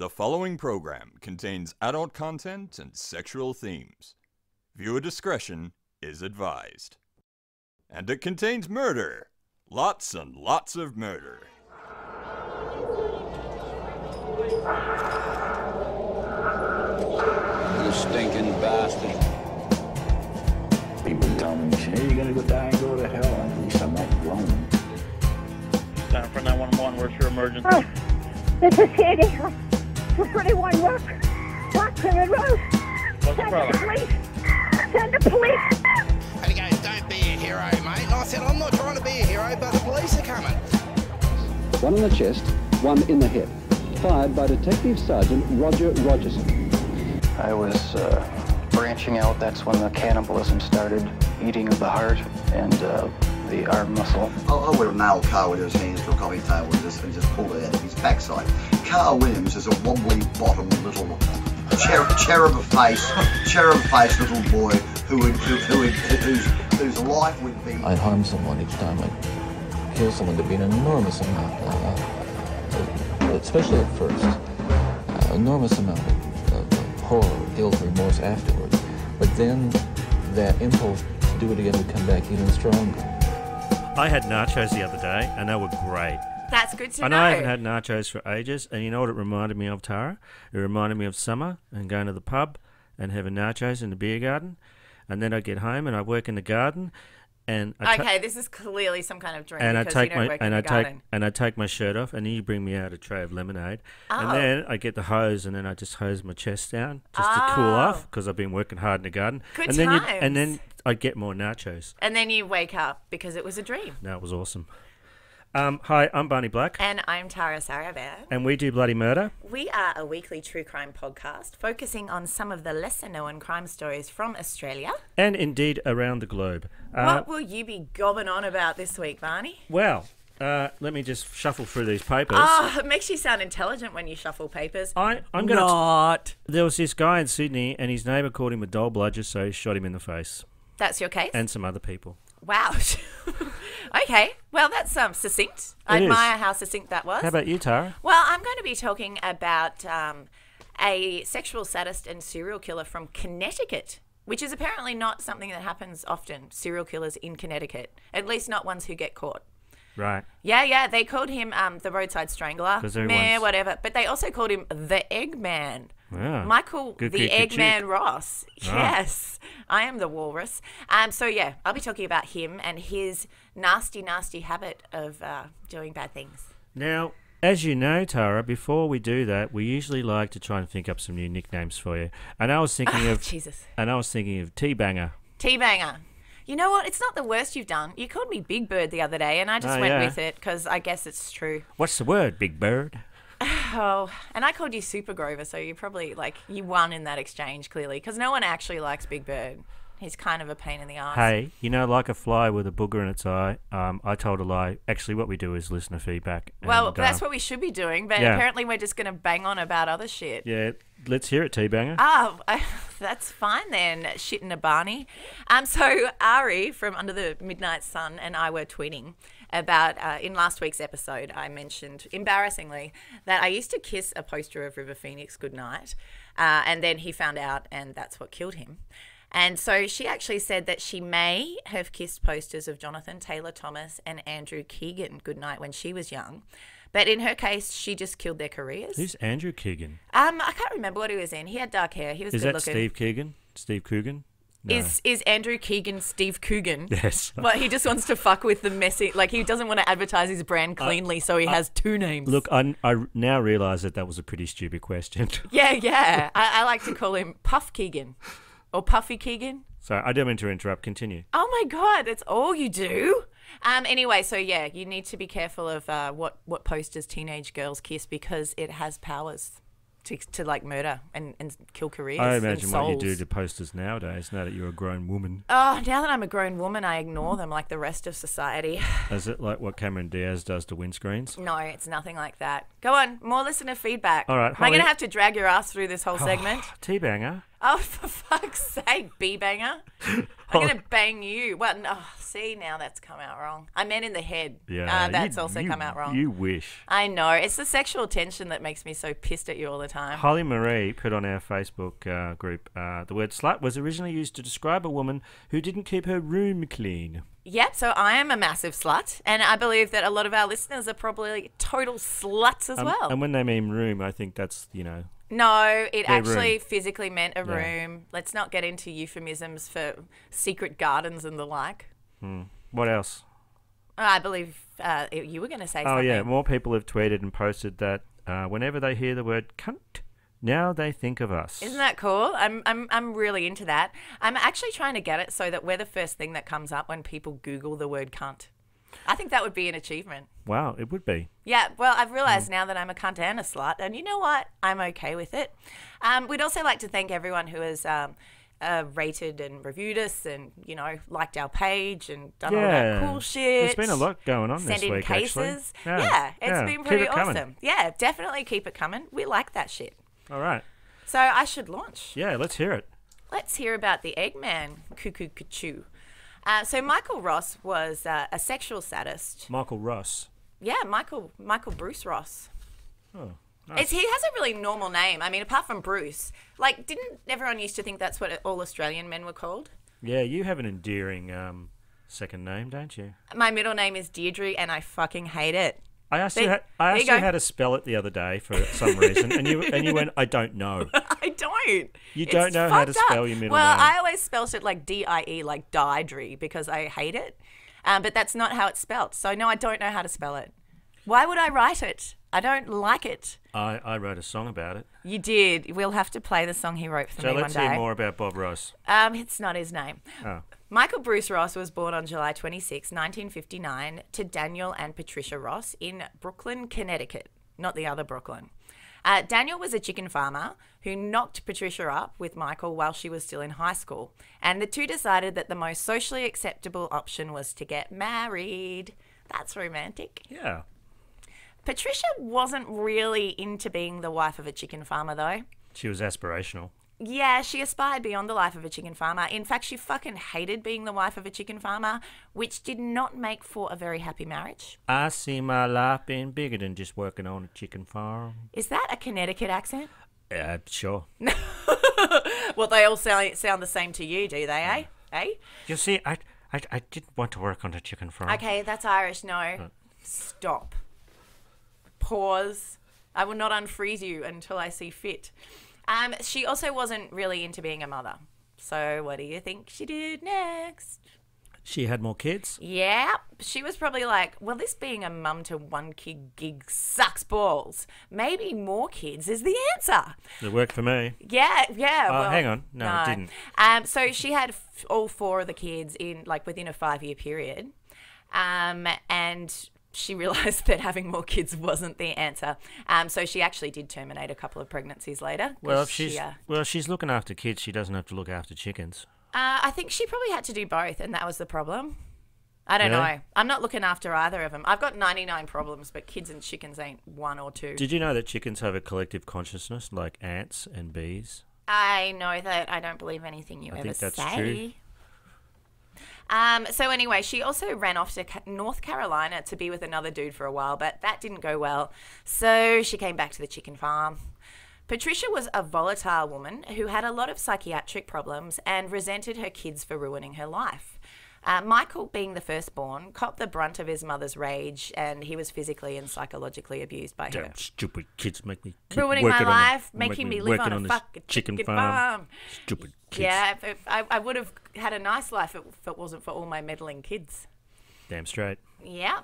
The following program contains adult content and sexual themes. Viewer discretion is advised. And it contains murder. Lots and lots of murder. You stinking bastard. People tell me, hey, you're gonna go die and go to hell. At least I'm not alone. Time for 911, where's your emergency? Oh, this is Sandy. For 31 Rock, Black Plymouth Road. What's the Send the problem? police. Send the police. And he goes, don't be a hero, mate. And I said, I'm not trying to be a hero, but the police are coming. One in the chest, one in the head. Fired by Detective Sergeant Roger Rogerson. I was branching out. That's when the cannibalism started, eating of the heart and the arm muscle. I would have nailed Carl Williams' hands to a coffee table and just pulled it out of his backside. Carl Williams is a wobbly bottomed little cherub-faced little boy whose life would be. I'd harm someone each time I'd kill someone. There'd be an enormous amount, especially at first, enormous amount of horror, guilt, remorse afterwards. But then that impulse to do it again would come back even stronger. I had nachos the other day, and they were great. That's good to know. And I haven't had nachos for ages, and you know what it reminded me of, Tara? It reminded me of summer and going to the pub and having nachos in the beer garden, and then I'd get home and I'd work in the garden, and okay, this is clearly some kind of dream because you don't work in the garden. And I'd take my shirt off, and then you bring me out a tray of lemonade, and then I get the hose, and then I just hose my chest down just to cool off because I've been working hard in the garden. Good and times. And then I'd get more nachos. And then you wake up because it was a dream. No, it was awesome. Hi, I'm Barney Black. And I'm Tara Saravan. And we do Bloody Murder. We are a weekly true crime podcast focusing on some of the lesser-known crime stories from Australia. And indeed around the globe. What will you be gobbing on about this week, Barney? Well, let me just shuffle through these papers. Oh, it makes you sound intelligent when you shuffle papers. I'm not. There was this guy in Sydney, and his neighbour called him a doll bludger, so he shot him in the face. That's your case? And some other people. Wow. Okay. Well, that's succinct. I admire how succinct that was. How about you, Tara? Well, I'm going to be talking about a sexual sadist and serial killer from Connecticut, which is apparently not something that happens often, serial killers in Connecticut, at least not ones who get caught. Right. Yeah. They called him the roadside strangler. Whatever. But they also called him the Eggman. Yeah. Michael the Eggman Ross. Yes. I am the walrus. So, yeah, I'll be talking about him and his nasty, nasty habit of doing bad things. Now, as you know, Tara, before we do that, we usually like to try and think up some new nicknames for you. And I was thinking of T-Banger. T-Banger. You know what? It's not the worst you've done. You called me Big Bird the other day, and I just went with it because I guess it's true. What's the word, Big Bird? Oh, and I called you Super Grover, so you probably, you won in that exchange, clearly, because no one actually likes Big Bird. He's kind of a pain in the arse. Hey, like a fly with a booger in its eye, I told a lie. Actually, what we do is listener feedback. Well, that's what we should be doing, but apparently we're just going to bang on about other shit. Yeah, let's hear it, T-Banger. Oh, that's fine then, shitting a Barney. So Ari from Under the Midnight Sun and I were tweeting about, in last week's episode, I mentioned, embarrassingly, that I used to kiss a poster of River Phoenix goodnight, and then he found out, and that's what killed him. And so she actually said that she may have kissed posters of Jonathan Taylor Thomas and Andrew Keegan goodnight when she was young. But in her case, she just killed their careers. Who's Andrew Keegan? I can't remember what he was in. He had dark hair. He was good looking. Is that Steve Keegan? Steve Coogan? No. Is Andrew Keegan Steve Coogan? Yes. Well, he just wants to fuck with the messy... he doesn't want to advertise his brand cleanly, so he has two names. Look, I now realise that was a pretty stupid question. Yeah. I like to call him Puff Keegan. Or Puffy Keegan. Sorry, I don't mean to interrupt. Continue. Oh, my God. That's all you do? Anyway, so, yeah, you need to be careful of what posters teenage girls kiss because it has powers to murder and kill careers. I imagine what you do to posters nowadays, now that you're a grown woman. Oh, now that I'm a grown woman, I ignore them like the rest of society. Is it like what Cameron Diaz does to windscreens? No, it's nothing like that. Go on, more listener feedback. All right, Am I going to have to drag your ass through this whole segment? T-Banger. Oh, for fuck's sake, bee-banger. I'm going to bang you. Well, no, see, now that's come out wrong. I meant in the head. Yeah, that's also come out wrong. You wish. I know. It's the sexual tension that makes me so pissed at you all the time. Holly Marie put on our Facebook group, the word slut was originally used to describe a woman who didn't keep her room clean. Yep, so I am a massive slut, and I believe that a lot of our listeners are probably total sluts as well. And when they mean room, I think that's, No, it their actually room. physically meant a Yeah. room. Let's not get into euphemisms for secret gardens and the like. What else? I believe you were going to say Oh, something. yeah, more people have tweeted and posted that whenever they hear the word cunt, now they think of us. Isn't that cool? I'm really into that. I'm actually trying to get it so that we're the first thing that comes up when people Google the word cunt. I think that would be an achievement. Wow, it would be. Yeah, well, I've realised now that I'm a cunt and a slut, and you know what? I'm okay with it. We'd also like to thank everyone who has rated and reviewed us and, liked our page and done all that cool shit. There's been a lot going on Send this in week, cases. actually. Yeah, it's been pretty Keep it coming. awesome. Yeah, definitely keep it coming. We like that shit. All right. So I should launch. Yeah, let's hear it. Let's hear about the Eggman, Cuckoo Cuckoo. So Michael Ross was a sexual sadist. Michael Ross. Yeah, Michael Bruce Ross. Oh, nice. He has a really normal name. I mean, apart from Bruce. Like, didn't everyone used to think that's what all Australian men were called? Yeah, you have an endearing second name, don't you? My middle name is Deirdre, and I fucking hate it. I asked you how to spell it the other day for some reason, and you went, I don't know. I don't. You don't know how to spell your middle well, name. I always spelt it like D-I-E, like Deirdre, because I hate it. But that's not how it's spelt. So, no, I don't know how to spell it. Why would I write it? I don't like it. I wrote a song about it. You did. We'll have to play the song he wrote for me one day. So let's hear more about Bob Ross. It's not his name. Oh. Michael Bruce Ross was born on July 26, 1959, to Daniel and Patricia Ross in Brooklyn, Connecticut, not the other Brooklyn. Daniel was a chicken farmer who knocked Patricia up with Michael while she was still in high school, and the two decided that the most socially acceptable option was to get married. That's romantic. Yeah. Patricia wasn't really into being the wife of a chicken farmer, though. She was aspirational. Yeah, she aspired beyond the life of a chicken farmer. In fact, she fucking hated being the wife of a chicken farmer, which did not make for a very happy marriage. I see my life being bigger than just working on a chicken farm. Is that a Connecticut accent? Sure. Well, they all sound the same to you, do they, eh? You see, I didn't want to work on a chicken farm. Okay, that's Irish. No. Stop. Pause. I will not unfreeze you until I see fit. She also wasn't really into being a mother. So what do you think she did next? She had more kids? Yeah. She was probably like, well, this being a mum to one kid gig sucks balls. Maybe more kids is the answer. It worked for me. Yeah. Well, hang on. No, it didn't. So she had all four of the kids within a 5-year period. And she realised that having more kids wasn't the answer. So she actually did terminate a couple of pregnancies later. Well, if she's looking after kids, she doesn't have to look after chickens. I think she probably had to do both, and that was the problem. I don't know. I'm not looking after either of them. I've got 99 problems, but kids and chickens ain't one or two. Did you know that chickens have a collective consciousness like ants and bees? I know that. I don't believe anything you ever say. I think that's true. So anyway, she also ran off to North Carolina to be with another dude for a while, but that didn't go well. So she came back to the chicken farm. Patricia was a volatile woman who had a lot of psychiatric problems and resented her kids for ruining her life. Michael, being the firstborn, copped the brunt of his mother's rage, and he was physically and psychologically abused by her. Damn stupid kids make me keep ruining my life, making me live on a fucking chicken farm. Stupid kids. Yeah, I would have had a nice life if it wasn't for all my meddling kids. Damn straight. Yeah.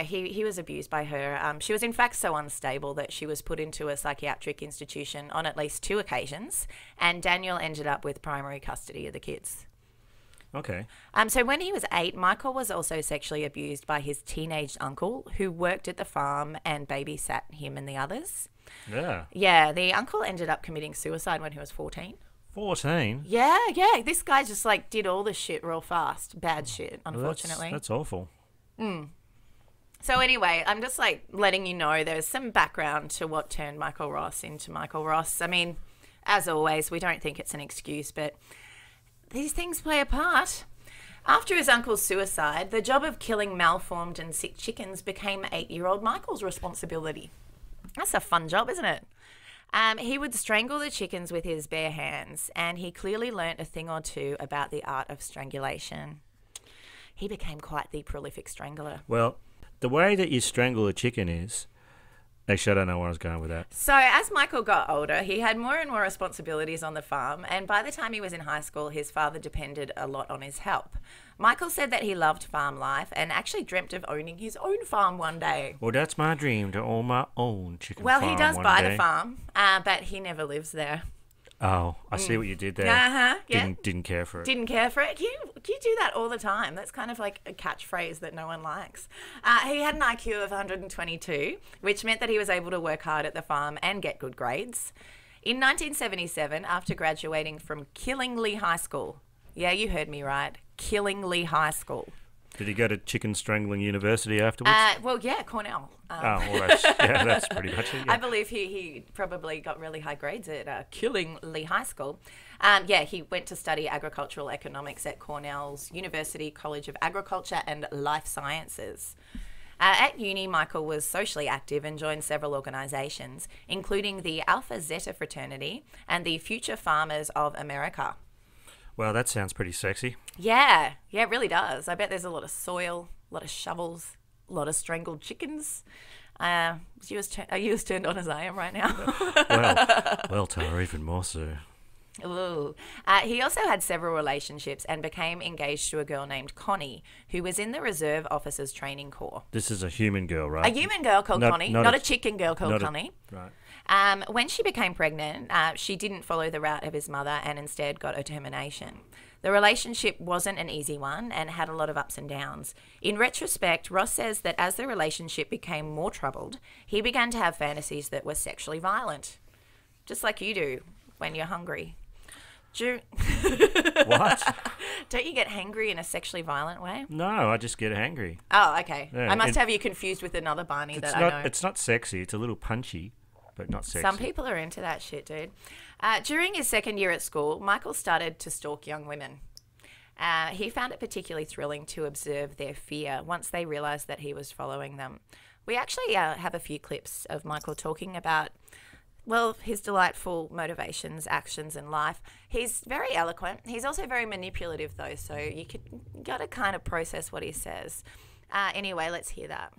He was abused by her. She was in fact so unstable that she was put into a psychiatric institution on at least 2 occasions, and Daniel ended up with primary custody of the kids. Okay. So when he was 8, Michael was also sexually abused by his teenage uncle, who worked at the farm and babysat him and the others. Yeah. Yeah, the uncle ended up committing suicide when he was 14. 14? Yeah. This guy just did all the shit real fast. Bad shit, unfortunately. Well, that's awful. So anyway, I'm just letting you know there's some background to what turned Michael Ross into Michael Ross. I mean, As always, we don't think it's an excuse, but these things play a part. After his uncle's suicide, the job of killing malformed and sick chickens became 8-year-old Michael's responsibility. That's a fun job, isn't it? He would strangle the chickens with his bare hands, and he clearly learnt a thing or two about the art of strangulation. He became quite the prolific strangler. Well, the way that you strangle a chicken is... Actually, I don't know where I was going with that. So as Michael got older, he had more and more responsibilities on the farm, and by the time he was in high school, his father depended a lot on his help. Michael said that he loved farm life and actually dreamt of owning his own farm one day. Well, that's my dream, to own my own chicken Well, farm he does one buy day. the farm, but he never lives there. Oh, I see what you did there. Uh-huh, yeah. Didn't care for it. Didn't care for it. You do that all the time. That's kind of like a catchphrase that no one likes. He had an IQ of 122, which meant that he was able to work hard at the farm and get good grades. In 1977, after graduating from Killingly High School, yeah, you heard me right, Killingly High School. Did he go to Chicken Strangling University afterwards? Well, yeah, Cornell. Well, that's pretty much it. Yeah. I believe he probably got really high grades at Killingly High School. He went to study agricultural economics at Cornell's University College of Agriculture and Life Sciences. At uni, Michael was socially active and joined several organisations, including the Alpha Zeta fraternity and the Future Farmers of America. Well, that sounds pretty sexy. Yeah, it really does. I bet there's a lot of soil, a lot of shovels, a lot of strangled chickens. Are you as turned on as I am right now? well, Tara, even more so. Ooh. He also had several relationships and became engaged to a girl named Connie, who was in the Reserve Officers Training Corps. This is a human girl, right? A human girl called Connie, not a chicken girl called Connie. Right. When she became pregnant, she didn't follow the route of his mother and instead got a termination. The relationship wasn't an easy one and had a lot of ups and downs. In retrospect, Ross says that as the relationship became more troubled, he began to have fantasies that were sexually violent. Just like you do when you're hungry. What? Don't you get hangry in a sexually violent way? No, I just get hangry. Oh, okay. Yeah, I must have you confused with another Barney that I know. It's not sexy. It's a little punchy, but not sexy. Some people are into that shit, dude. During his second year at school, Michael started to stalk young women. He found it particularly thrilling to observe their fear once they realised that he was following them. We actually have a few clips of Michael talking about, well, his delightful motivations, actions in life. He's very eloquent. He's also very manipulative, though, so you got to kind of process what he says. Anyway, let's hear that.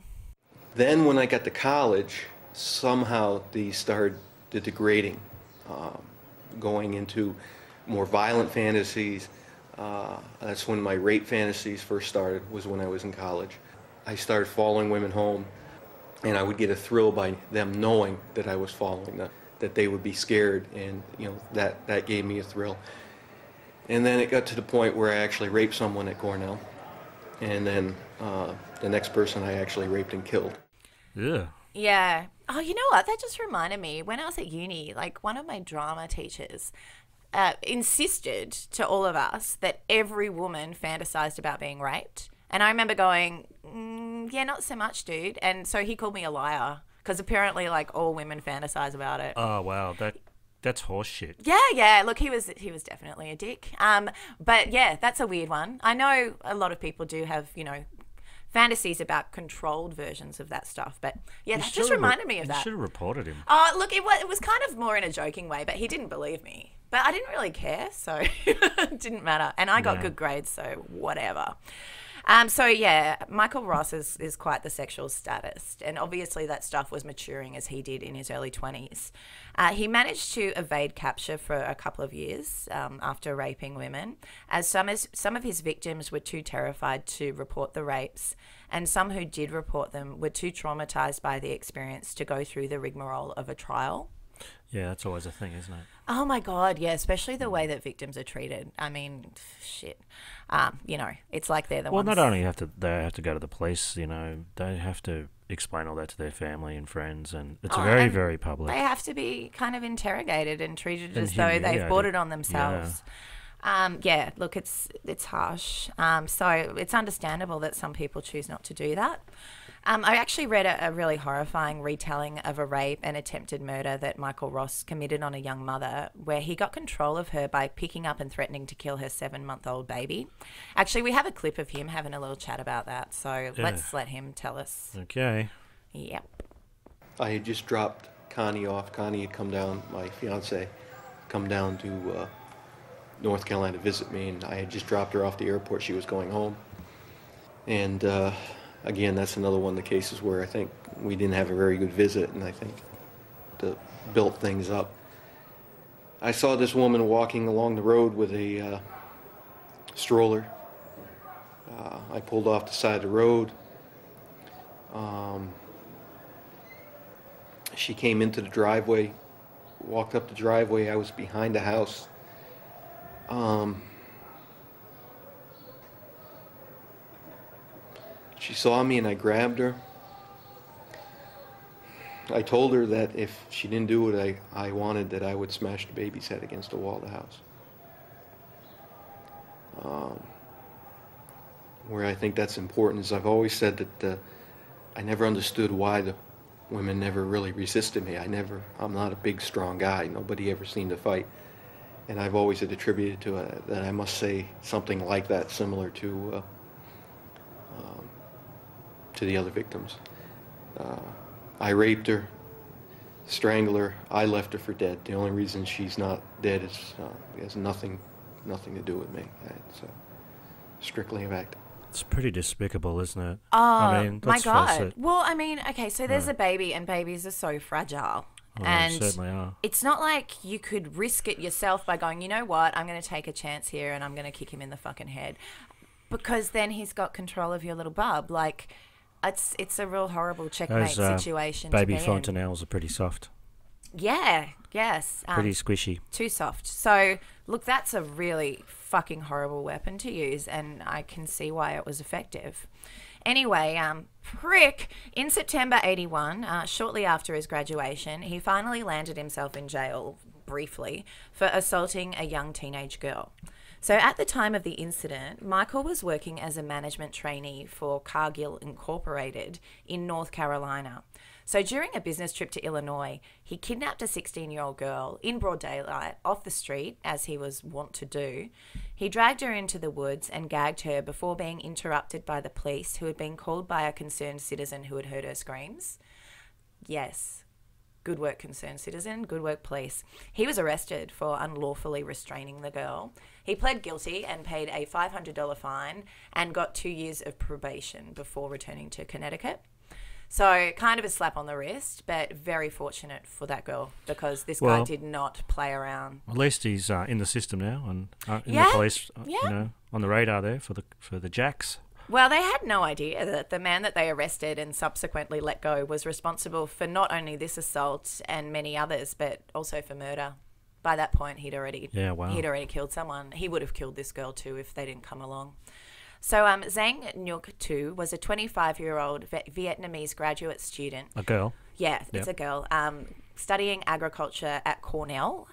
Then when I got to college, somehow these started degrading, going into more violent fantasies. That's when my rape fantasies first started, was when I was in college. I started following women home, and I would get a thrill by them knowing that I was following them, that they would be scared, and that gave me a thrill. And then it got to the point where I actually raped someone at Cornell, and then the next person I actually raped and killed. Yeah. Yeah. Oh, you know what? That just reminded me. When I was at uni, like one of my drama teachers insisted to all of us that every woman fantasized about being raped. And I remember going, yeah, not so much, dude. And so he called me a liar because apparently, like, all women fantasize about it. Oh, wow. That's horse shit. Yeah. Look, he was definitely a dick. But yeah, that's a weird one. I know a lot of people do have, fantasies about controlled versions of that stuff. But yeah, that just reminded me of that. You should have reported him. Oh, look, it was kind of more in a joking way, but he didn't believe me. But I didn't really care, so it didn't matter. And I got good grades, so whatever. So yeah, Michael Ross is quite the sexual statist, and obviously that stuff was maturing as he did in his early 20s. He managed to evade capture for a couple of years after raping women, as some of his victims were too terrified to report the rapes, and some who did report them were too traumatized by the experience to go through the rigmarole of a trial. Yeah, that's always a thing, isn't it? Oh my God, yeah, especially the way that victims are treated. I mean, shit. It's like they're the ones. Well, not only they have to go to the police, they have to explain all that to their family and friends, and it's very, very public. They have to be kind of interrogated and treated as though they've brought it on themselves. Yeah. Look, it's harsh. So it's understandable that some people choose not to do that. I actually read a really horrifying retelling of a rape and attempted murder that Michael Ross committed on a young mother, where he got control of her by picking up and threatening to kill her 7-month-old baby. Actually, we have a clip of him having a little chat about that, so let's let him tell us. Okay. Yep. I had just dropped Connie off. Connie had come down, my fiance, come down to North Carolina to visit me, and I had just dropped her off the airport. She was going home. And again, that's another one of the cases where I think we didn't have a very good visit, and I think built things up. I saw this woman walking along the road with a stroller. I pulled off the side of the road. She came into the driveway, walked up the driveway. I was behind the house. She saw me and I grabbed her. I told her that if she didn't do what I wanted, that I would smash the baby's head against the wall of the house. Where I think that's important is I've always said that I never understood why the women never really resisted me. I'm not a big, strong guy. Nobody ever seemed to fight. And I've always attributed to it that I must say something like that, similar to the other victims. I raped her, strangled her. I left her for dead. The only reason she's not dead is has nothing to do with me. It's strictly a fact. It's pretty despicable, isn't it? Oh, I mean, my let's face God. it. Well, I mean, okay, so there's a baby, and babies are so fragile. Oh, and they certainly are. it's not like you could risk it yourself by going, you know what, I'm going to take a chance here and I'm going to kick him in the fucking head. Because then he's got control of your little bub. Like, it's a real horrible checkmate situation baby to be fontanelles are pretty soft. Yeah, yes. Pretty squishy. Too soft. So, look, that's a really fucking horrible weapon to use, and I can see why it was effective. Anyway, prick, in September 81, shortly after his graduation, he finally landed himself in jail, briefly, for assaulting a young teenage girl. So at the time of the incident, Michael was working as a management trainee for Cargill Incorporated in North Carolina. So during a business trip to Illinois, he kidnapped a 16-year-old girl in broad daylight off the street, as he was wont to do. He dragged her into the woods and gagged her before being interrupted by the police, who had been called by a concerned citizen who had heard her screams. Yes. Good work, concerned citizen. Good work, police. He was arrested for unlawfully restraining the girl. He pled guilty and paid a $500 fine and got 2 years of probation before returning to Connecticut. So kind of a slap on the wrist, but very fortunate for that girl, because this guy did not play around. At least he's in the system now and in the police, you know, on the radar there for the jacks. Well, they had no idea that the man that they arrested and subsequently let go was responsible for not only this assault and many others, but also for murder. By that point, he'd already killed someone. He would have killed this girl too if they didn't come along. So Zhang Nguyen Tu was a 25-year-old Vietnamese graduate student. A girl? Yeah, it's a girl. Studying agriculture at Cornell,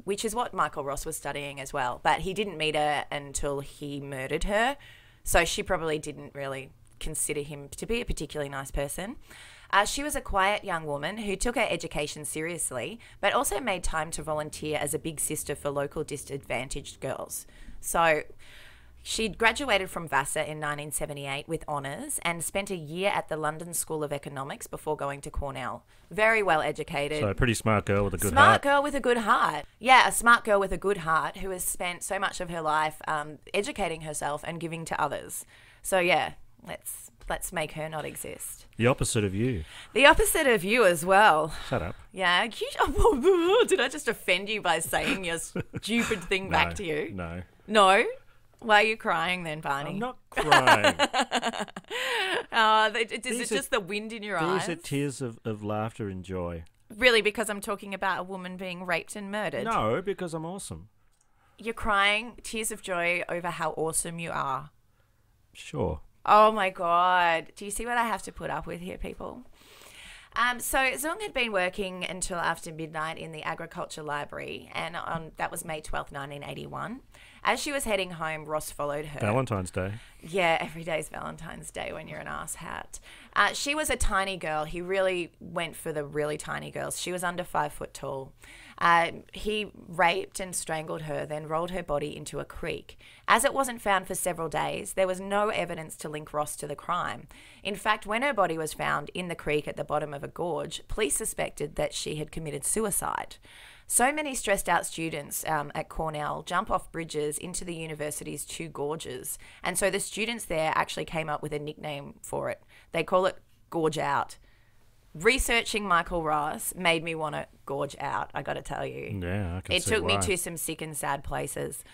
which is what Michael Ross was studying as well. But he didn't meet her until he murdered her. So she probably didn't really consider him to be a particularly nice person. She was a quiet young woman who took her education seriously, but also made time to volunteer as a big sister for local disadvantaged girls. So she'd graduated from Vassar in 1978 with honours and spent a year at the London School of Economics before going to Cornell. Very well educated. So a pretty smart girl with a good heart. Smart girl with a good heart. Yeah, a smart girl with a good heart who has spent so much of her life educating herself and giving to others. So yeah, let's make her not exist. The opposite of you. The opposite of you as well. Shut up. Yeah. Did I just offend you by saying your stupid thing back to you? No. No? Why are you crying then, Barney? I'm not crying. Is it just the wind in your eyes? These are tears of laughter and joy. Really, because I'm talking about a woman being raped and murdered? No, because I'm awesome. You're crying tears of joy over how awesome you are. Sure. Oh, my God. Do you see what I have to put up with here, people? So Zung had been working until after midnight in the Agriculture Library, and that was May 12th, 1981. As she was heading home, Ross followed her. Valentine's Day. Yeah, every day's Valentine's Day when you're an asshat. She was a tiny girl. He really went for the really tiny girls. She was under 5 foot tall. He raped and strangled her, then rolled her body into a creek. As it wasn't found for several days, there was no evidence to link Ross to the crime. In fact, when her body was found in the creek at the bottom of a gorge, police suspected that she had committed suicide. So many stressed out students at Cornell jump off bridges into the university's 2 gorges. And so the students there actually came up with a nickname for it. They call it Gorge Out. Researching Michael Ross made me want to gorge out, I got to tell you. Yeah, I can see It took why. me to some sick and sad places.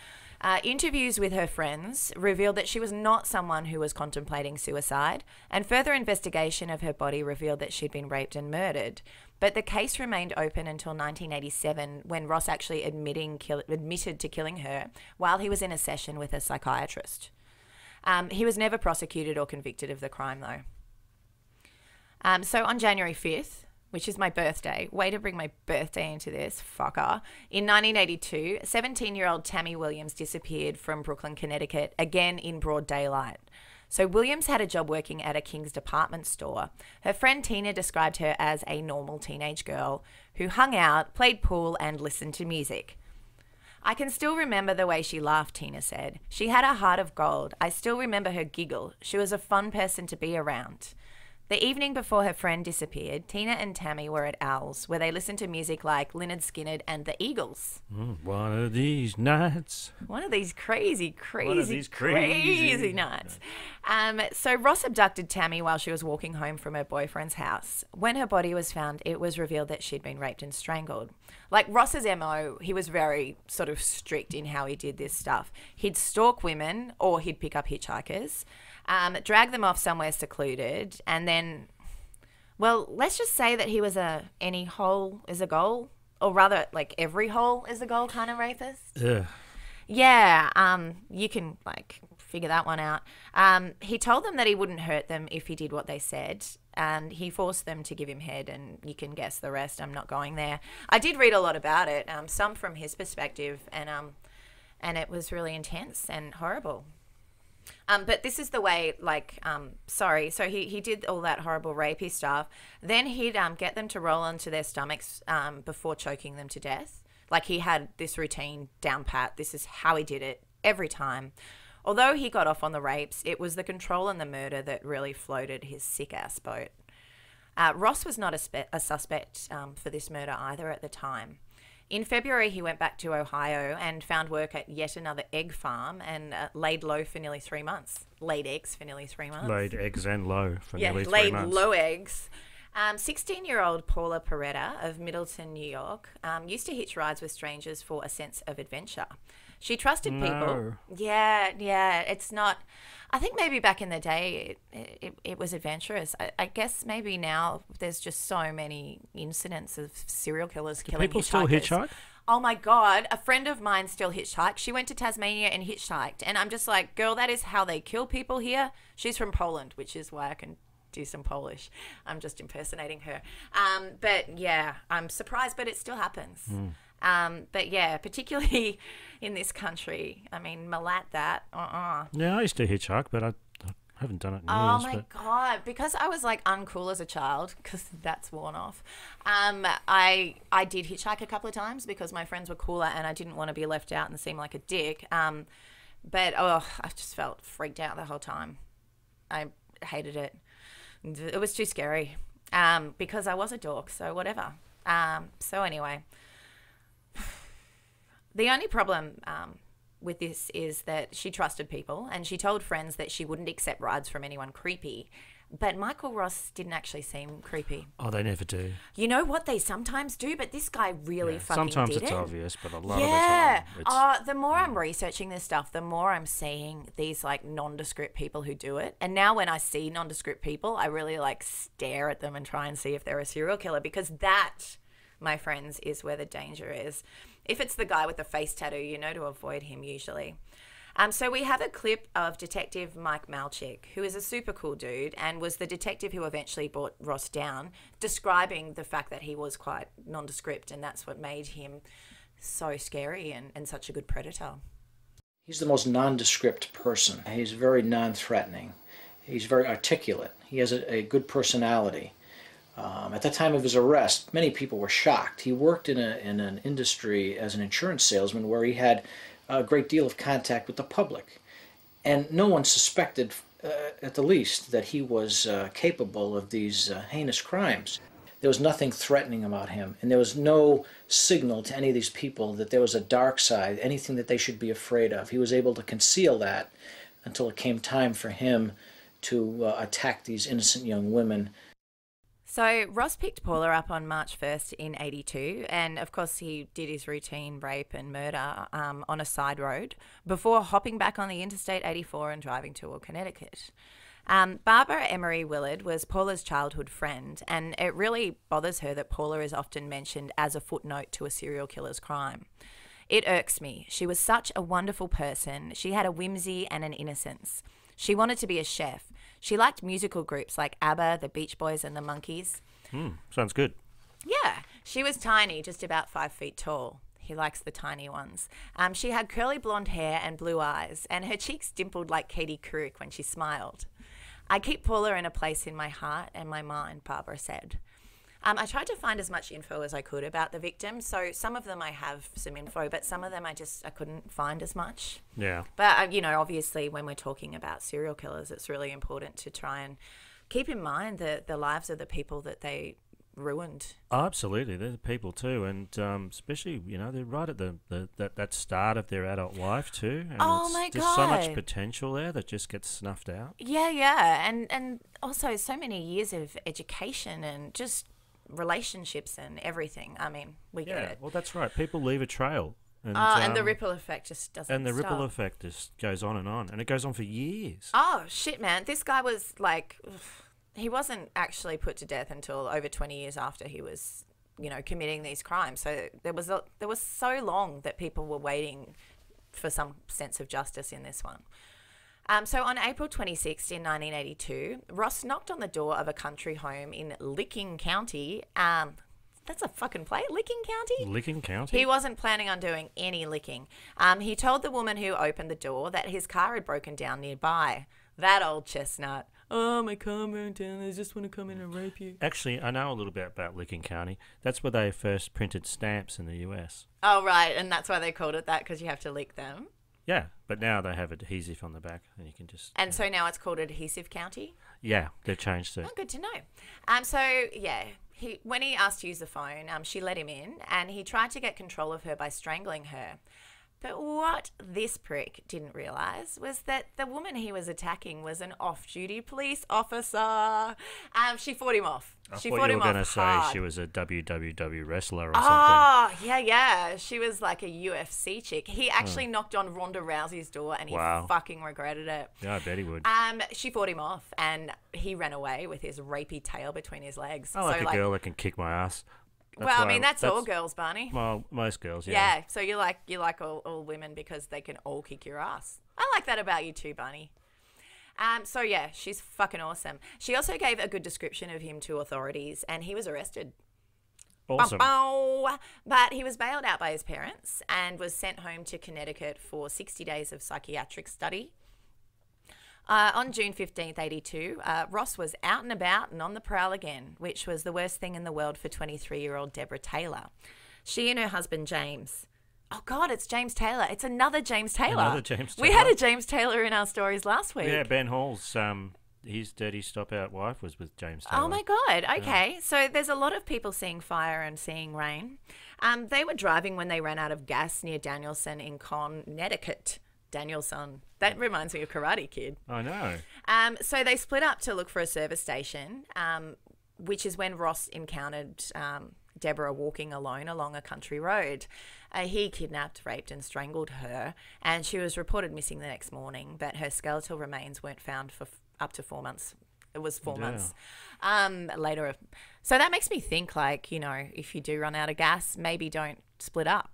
Interviews with her friends revealed that she was not someone who was contemplating suicide, and further investigation of her body revealed that she'd been raped and murdered. But the case remained open until 1987, when Ross actually admitted to killing her while he was in a session with a psychiatrist. He was never prosecuted or convicted of the crime, though. So on January 5th, which is my birthday, way to bring my birthday into this, fucker. In 1982, 17-year-old Tammy Williams disappeared from Brooklyn, Connecticut, again in broad daylight. So Williams had a job working at a King's department store. Her friend Tina described her as a normal teenage girl who hung out, played pool, and listened to music. I can still remember the way she laughed, Tina said. She had a heart of gold. I still remember her giggle. She was a fun person to be around. The evening before her friend disappeared, Tina and Tammy were at Owl's, where they listened to music like Lynyrd Skynyrd and the Eagles. One of these nights. One of these crazy nights. So Ross abducted Tammy while she was walking home from her boyfriend's house. When her body was found, it was revealed that she'd been raped and strangled. Like Ross's MO, he was very sort of strict in how he did this stuff. He'd stalk women or he'd pick up hitchhikers, drag them off somewhere secluded, and then, well, let's just say that he was any hole is a goal, or rather, like every hole is a goal kind of rapist. Ugh. Yeah, you can figure that one out. He told them that he wouldn't hurt them if he did what they said, and he forced them to give him head, and you can guess the rest. I'm not going there. I did read a lot about it, some from his perspective, and it was really intense and horrible. But this is the way, so he did all that horrible rapey stuff. Then he'd get them to roll onto their stomachs before choking them to death. Like, he had this routine down pat. This is how he did it every time. Although he got off on the rapes, it was the control and the murder that really floated his sick-ass boat. Ross was not a suspect for this murder either at the time. In February, he went back to Ohio and found work at yet another egg farm and laid low for nearly 3 months. Laid eggs for nearly 3 months. Laid eggs and low for nearly 3 months. Laid low eggs. 16-year-old Paula Peretta of Middleton, New York, used to hitch rides with strangers for a sense of adventure. She trusted people. Yeah, it's not... I think maybe back in the day it was adventurous. I guess maybe now there's just so many incidents of serial killers killing people hitchhikers. still hitchhike? Oh my God, a friend of mine still hitchhiked. She went to Tasmania and hitchhiked. And I'm just like, girl, that is how they kill people here. She's from Poland, which is why I can do some Polish. I'm just impersonating her. But yeah, I'm surprised, but it still happens. But yeah, particularly in this country. I mean, malat that. Yeah, I used to hitchhike, but I haven't done it in years. Oh my God, because I was uncool as a child, because that's worn off. I did hitchhike a couple of times because my friends were cooler and I didn't want to be left out and seem like a dick. But I just felt freaked out the whole time. I hated it. It was too scary because I was a dork, so whatever. So anyway, the only problem with this is that she trusted people and she told friends that she wouldn't accept rides from anyone creepy. But Michael Ross didn't actually seem creepy. Oh, they never do. You know what? They sometimes do, but this guy really fucking did it. Sometimes it's obvious, but a lot of the time the more I'm researching this stuff, the more I'm seeing these nondescript people who do it. And now when I see nondescript people, I really stare at them and try and see if they're a serial killer, because that, my friends, is where the danger is. If it's the guy with the face tattoo, you know to avoid him usually. So we have a clip of Detective Mike Malchik, who is a super cool dude and was the detective who eventually brought Ross down, describing the fact that he was quite nondescript, and that's what made him so scary and such a good predator. He's the most nondescript person. He's very non-threatening. He's very articulate. He has a good personality. At the time of his arrest, many people were shocked. He worked in an industry as an insurance salesman where he had a great deal of contact with the public. And no one suspected, at the least, that he was capable of these heinous crimes. There was nothing threatening about him, and there was no signal to any of these people that there was a dark side, anything that they should be afraid of. He was able to conceal that until it came time for him to attack these innocent young women. So Ross picked Paula up on March 1st in 82, and of course he did his routine rape and murder on a side road before hopping back on the Interstate 84 and driving to Connecticut. Barbara Emery Willard was Paula's childhood friend, and it really bothers her that Paula is often mentioned as a footnote to a serial killer's crime. It irks me. She was such a wonderful person. She had a whimsy and an innocence. She wanted to be a chef. She liked musical groups like ABBA, the Beach Boys and the Monkees. Sounds good. Yeah, she was tiny, just about 5 feet tall. He likes the tiny ones. She had curly blonde hair and blue eyes, and her cheeks dimpled like Katie Couric when she smiled. I keep Paula in a place in my heart and my mind, Barbara said. I tried to find as much info as I could about the victims, so some of them I have some info, but some of them I couldn't find as much. Yeah. But, obviously when we're talking about serial killers, it's really important to try and keep in mind the lives of the people that they ruined. Oh, absolutely. They're the people too, and especially, they're right at that start of their adult life too. And my God. There's so much potential there that just gets snuffed out. Yeah. And also so many years of education and just relationships and everything. I mean, we get it. Well, that's right. People leave a trail. And the ripple effect just doesn't stop. And the ripple effect just goes on, and it goes on for years. Oh, shit, man. This guy was like, he wasn't actually put to death until over 20 years after he was, committing these crimes. So there was so long that people were waiting for some sense of justice in this one. So on April 26th in 1982, Ross knocked on the door of a country home in Licking County. That's a fucking place, Licking County? Licking County? He wasn't planning on doing any licking. He told the woman who opened the door that his car had broken down nearby. That old chestnut. Oh, my car broke down. They just want to come in and rape you. Actually, I know a little bit about Licking County. That's where they first printed stamps in the US. Oh, right. And that's why they called it that, because you have to lick them. Yeah, but now they have adhesive on the back, and you can just... And so now it's called Adhesive County? Yeah, they've changed it. Oh, good to know. When he asked to use the phone, she let him in, and he tried to get control of her by strangling her. But what this prick didn't realise was that the woman he was attacking was an off-duty police officer. She fought him off. I thought you were going to say she was a WWW wrestler or something. Oh, yeah. She was like a UFC chick. He actually knocked on Ronda Rousey's door, and he fucking regretted it. Yeah, I bet he would. She fought him off, and he ran away with his rapey tail between his legs. I like a girl that can kick my ass. That's all girls, Barney. Well, most girls, yeah. Yeah, so you like all women because they can all kick your ass. I like that about you too, Barney. She's fucking awesome. She also gave a good description of him to authorities, and he was arrested. Awesome. But he was bailed out by his parents and was sent home to Connecticut for 60 days of psychiatric study. On June 15th, 82, Ross was out and about and on the prowl again, which was the worst thing in the world for 23-year-old Deborah Taylor. She and her husband, James... Oh, God, it's James Taylor. It's another James Taylor. Another James Taylor. We had a James Taylor in our stories last week. Yeah, Ben Hall's his dirty stop-out wife was with James Taylor. Oh, my God. Okay. Yeah. So there's a lot of people seeing fire and seeing rain. They were driving when they ran out of gas near Danielson in Connecticut. Danielson. That reminds me of Karate Kid. I know. So they split up to look for a service station, which is when Ross encountered Deborah walking alone along a country road. He kidnapped, raped and strangled her, and she was reported missing the next morning, but her skeletal remains weren't found for up to 4 months. It was 4 months later. So that makes me think, if you do run out of gas, maybe don't split up.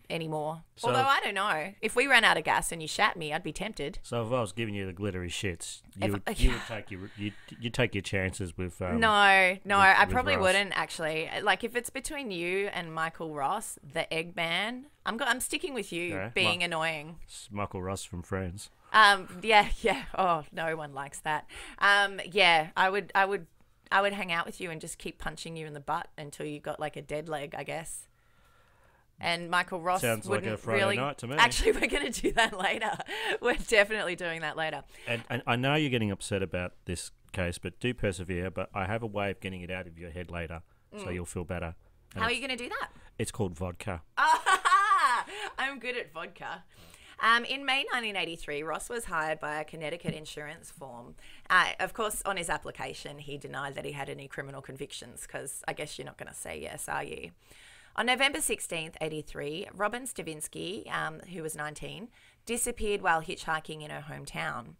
anymore. So- Although I don't know. If we ran out of gas and you shat me, I'd be tempted. So if I was giving you the glittery shits, you would take your chances with. No, I with probably Ross. wouldn't actually. Like if it's between you and Michael Ross, the Eggman, I'm sticking with you Okay, being annoying. It's Michael Ross from Friends. Yeah. Oh, no one likes that. Yeah, I would hang out with you and just keep punching you in the butt until you got like a dead leg, I guess. And Michael Ross Sounds like wouldn't a Friday really. night to me. Actually, we're going to do that later. We're definitely doing that later. And I know you're getting upset about this case, but do persevere. But I have a way of getting it out of your head later, so you'll feel better. And How are you going to do that? It's called vodka. I'm good at vodka. In May 1983, Ross was hired by a Connecticut insurance firm. Of course, on his application, he denied that he had any criminal convictions because I guess you're not going to say yes, are you? On November 16th, 83, Robin Stavinsky, who was 19, disappeared while hitchhiking in her hometown.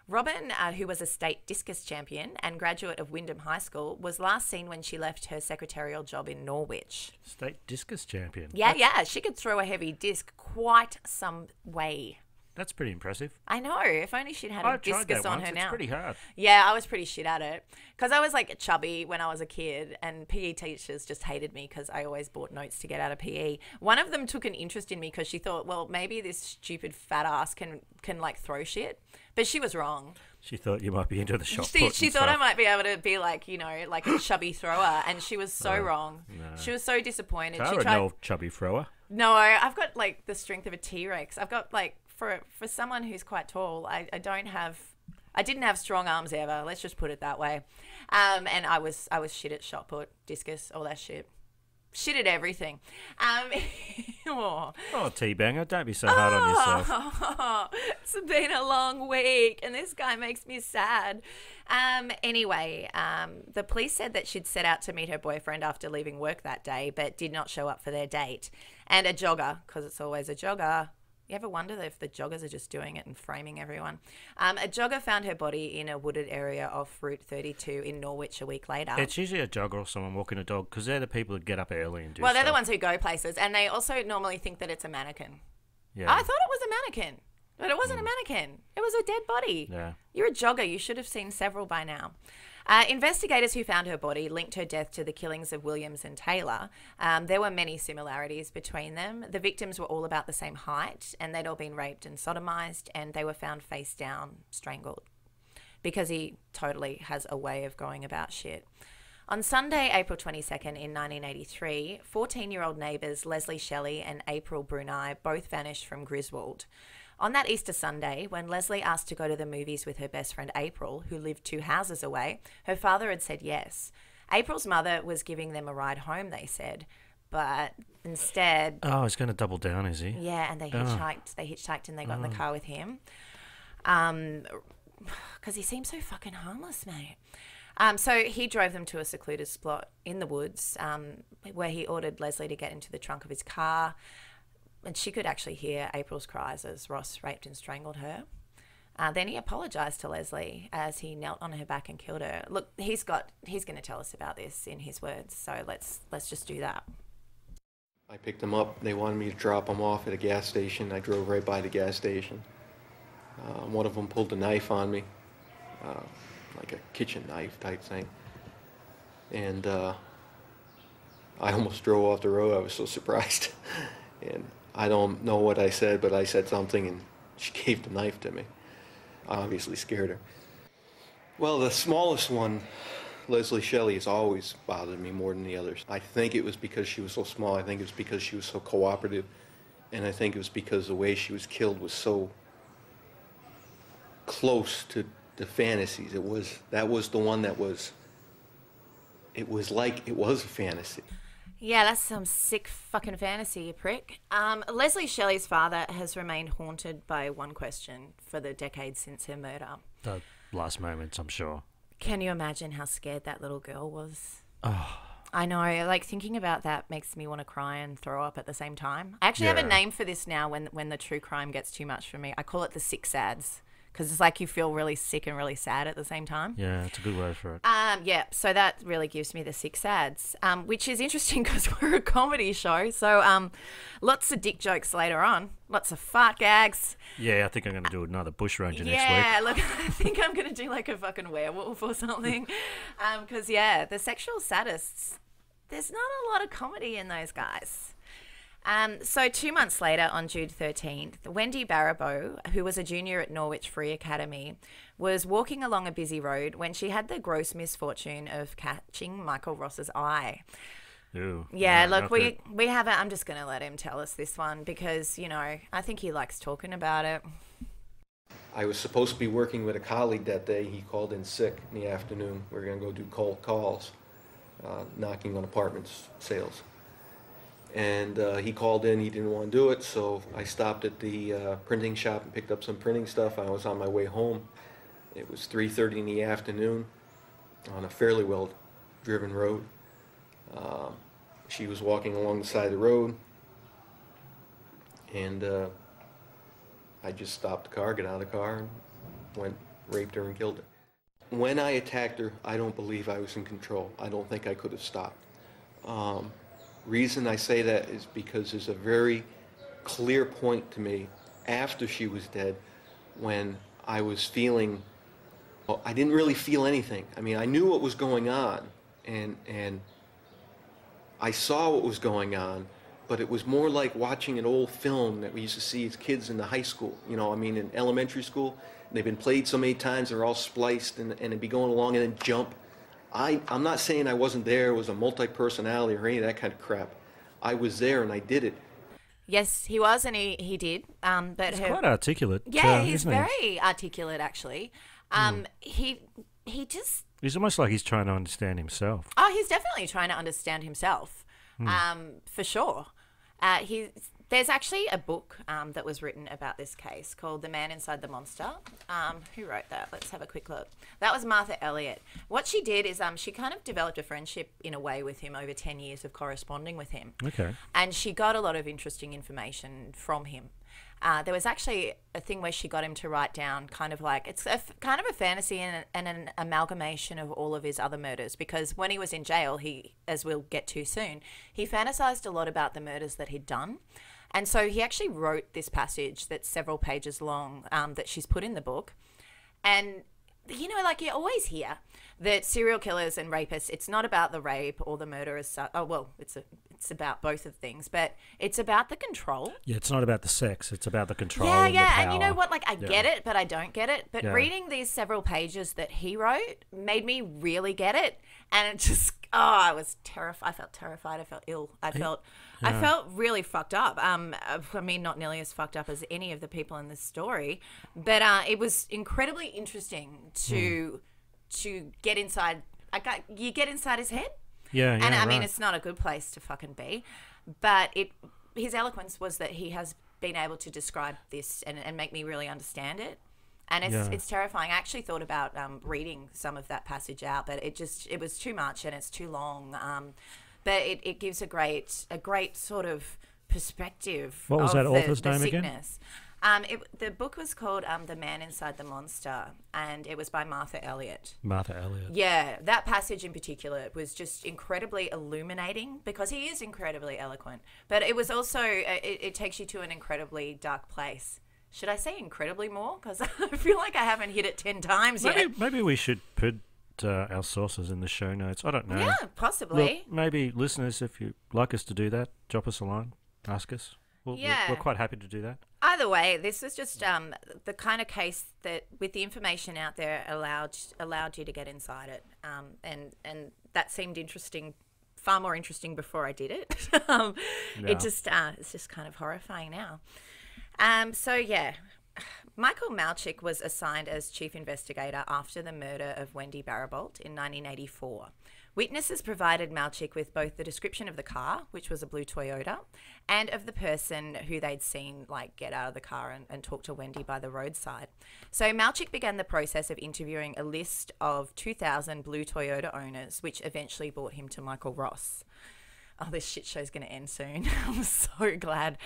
Robin, who was a state discus champion and graduate of Wyndham High School, was last seen when she left her secretarial job in Norwich. State discus champion. Yeah, she could throw a heavy disc quite some way. That's pretty impressive. I know. If only she'd had a I've tried discus that on once. her It's now. pretty hard. Yeah, I was pretty shit at it because I was like chubby when I was a kid, and PE teachers just hated me because I always bought notes to get out of PE. One of them took an interest in me because she thought, well, maybe this stupid fat ass can like throw shit, but she was wrong. She thought you might be into the shot put She and thought I stuff. might be able to be like, you know, like a chubby thrower, and she was so wrong. no. She was so disappointed. Tara, She tried. no chubby thrower. No, I've got like the strength of a T-Rex. I've got like for someone who's quite tall, I didn't have strong arms ever. Let's just put it that way. And I was shit at shot put, discus, all that shit. Shit at everything. Oh, T-banger, don't be so hard on yourself. It's been a long week, and this guy makes me sad. Anyway, the police said that she'd set out to meet her boyfriend after leaving work that day, but did not show up for their date. And a jogger, because it's always a jogger. You ever wonder if the joggers are just doing it and framing everyone? A jogger found her body in a wooded area off Route 32 in Norwich a week later. It's usually a jogger or someone walking a dog because they're the people that get up early and do Well, stuff. they're the ones who go places, and they also normally think that it's a mannequin. Yeah. I thought it was a mannequin, but it wasn't a mannequin. It was a dead body. Yeah. You're a jogger. You should have seen several by now. Investigators who found her body linked her death to the killings of Williams and Taylor. There were many similarities between them. The victims were all about the same height, and they'd all been raped and sodomized, and they were found face down, strangled. Because he totally has a way of going about shit. On Sunday, April 22nd in 1983, 14-year-old neighbours Leslie Shelley and April Brunei both vanished from Griswold. On that Easter Sunday, when Leslie asked to go to the movies with her best friend April, who lived 2 houses away, her father had said yes. April's mother was giving them a ride home, they said, but instead... Oh, he's going to double down, is he? Yeah, and they hitchhiked and they got in the car with him. Because he seems so fucking harmless, mate. So he drove them to a secluded spot in the woods where he ordered Leslie to get into the trunk of his car. And she could actually hear April's cries as Ross raped and strangled her. Then he apologised to Leslie as he knelt on her back and killed her. Look, he's going to tell us about this in his words, so let's just do that. I picked them up. They wanted me to drop them off at a gas station. I drove right by the gas station. One of them pulled a knife on me, like a kitchen knife type thing. And I almost drove off the road. I was so surprised. And I don't know what I said, but I said something and she gave the knife to me. I obviously scared her. Well, the smallest one, Leslie Shelley, has always bothered me more than the others. I think it was because she was so small. I think it was because she was so cooperative. And I think it was because the way she was killed was so close to the fantasies. That was the one that was, it was like it was a fantasy. Yeah, that's some sick fucking fantasy, you prick. Leslie Shelley's father has remained haunted by one question for the decades since her murder. The last moments, I'm sure. Can you imagine how scared that little girl was? Oh. I know, like thinking about that makes me want to cry and throw up at the same time. I actually have a name for this now when the true crime gets too much for me. I call it the sick sads because it's like you feel really sick and really sad at the same time. Yeah, it's a good word for it. Yeah, so that really gives me the sick sads, which is interesting because we're a comedy show. So lots of dick jokes later on, lots of fart gags. Yeah, I think I'm going to do another bush ranger next week. Yeah, look, I think I'm going to do like a fucking werewolf or something. Because, yeah, the sexual sadists, there's not a lot of comedy in those guys. So 2 months later, on June 13th, Wendy Barabow, who was a junior at Norwich Free Academy, was walking along a busy road when she had the gross misfortune of catching Michael Ross's eye. Ooh, yeah, look, we have it. I'm just going to let him tell us this one because, you know, I think he likes talking about it. I was supposed to be working with a colleague that day. He called in sick in the afternoon. We were going to go do cold calls, knocking on apartments sales. And he called in, he didn't want to do it, so I stopped at the printing shop and picked up some printing stuff. I was on my way home. It was 3:30 in the afternoon on a fairly well-driven road. She was walking along the side of the road, and I just stopped the car, got out of the car, and went, raped her, and killed her. When I attacked her, I don't believe I was in control. I don't think I could have stopped. Reason I say that is because there's a very clear point to me after she was dead when I was feeling, well, I didn't really feel anything. I mean, I knew what was going on, and I saw what was going on, but it was more like watching an old film that we used to see as kids in the high school, you know, I mean, in elementary school. They've been played so many times, they're all spliced, and it'd be going along and then jump. I'm not saying I wasn't there, it was a multi-personality or any of that kind of crap. I was there and I did it. Yes, he was, and he did. But He's quite articulate. Yeah, he's isn't he? very articulate, actually. He just... He's almost like he's trying to understand himself. Oh, he's definitely trying to understand himself, for sure. There's actually a book that was written about this case called The Man Inside the Monster. Who wrote that? Let's have a quick look. That was Martha Elliott. What she did is she kind of developed a friendship in a way with him over 10 years of corresponding with him. Okay. And she got a lot of interesting information from him. There was actually a thing where she got him to write down kind of like, it's kind of a fantasy and an amalgamation of all of his other murders, because when he was in jail, he, as we'll get to soon, he fantasized a lot about the murders that he'd done. And so he actually wrote this passage that's several pages long that she's put in the book. And, you know, like you always hear that serial killers and rapists, it's not about the rape or the murder as such. Oh, well, it's about both of things, but it's about the control. Yeah, it's not about the sex. It's about the control. Yeah, and the power. And you know what? Like, I get it, but I don't get it. But reading these several pages that he wrote made me really get it. And it just, I was terrified. I felt terrified. I felt ill. I felt really fucked up. I mean, not nearly as fucked up as any of the people in this story, but it was incredibly interesting to get inside. You get inside his head. Yeah, and I mean, right. it's not a good place to fucking be, but his eloquence was that he has been able to describe this and make me really understand it. And it's terrifying. I actually thought about reading some of that passage out, but it was too much and it's too long. But it gives a great sort of perspective. What was that author's name again? The book was called The Man Inside the Monster, and it was by Martha Elliott. Martha Elliott. Yeah, that passage in particular was just incredibly illuminating because he is incredibly eloquent. But it was also, it takes you to an incredibly dark place. Should I say incredibly more? Because I feel like I haven't hit it 10 times yet. Maybe we should put our sources in the show notes. I don't know. Yeah, possibly. Look, maybe listeners, if you'd like us to do that, drop us a line, ask us. We're quite happy to do that. Either way, this was just the kind of case that, with the information out there, allowed you to get inside it, and that seemed interesting, far more interesting before I did it. It's just kind of horrifying now. Michael Malchik was assigned as chief investigator after the murder of Wendy Barabolt in 1984. Witnesses provided Malchik with both the description of the car, which was a blue Toyota, and of the person who they'd seen get out of the car and talk to Wendy by the roadside. So Malchik began the process of interviewing a list of 2,000 blue Toyota owners, which eventually brought him to Michael Ross. Oh, this shit show's going to end soon. I'm so glad.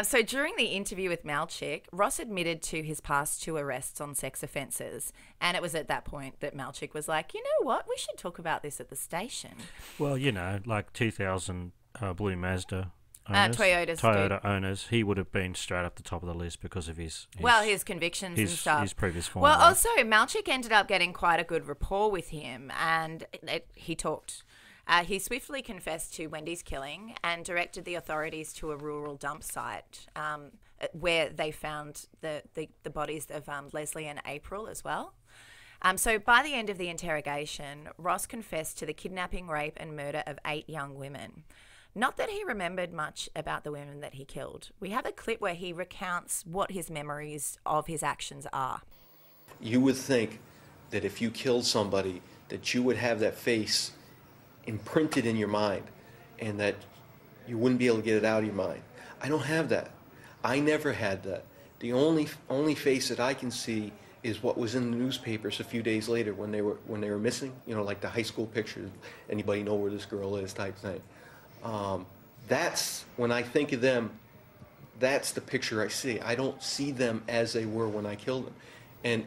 So during the interview with Malchik, Ross admitted to his past 2 arrests on sex offences. And it was at that point that Malchik was like, you know what, we should talk about this at the station. Well, you know, like 2000 Blue Mazda owners, Toyota owners, he would have been straight up the top of the list because of his convictions and stuff. His previous form. Well, also, Malchik ended up getting quite a good rapport with him, and he talked. He swiftly confessed to Wendy's killing and directed the authorities to a rural dump site where they found the bodies of Leslie and April as well. So by the end of the interrogation, Ross confessed to the kidnapping, rape and murder of 8 young women. Not that he remembered much about the women that he killed. We have a clip where he recounts what his memories of his actions are. You would think that if you killed somebody, that you would have that face imprinted in your mind and that you wouldn't be able to get it out of your mind. I don't have that. I never had that. The only face that I can see is what was in the newspapers a few days later when they were missing, you know, like the high school pictures, anybody know where this girl is type thing. That's when I think of them, that's the picture I see. I don't see them as they were when I killed them.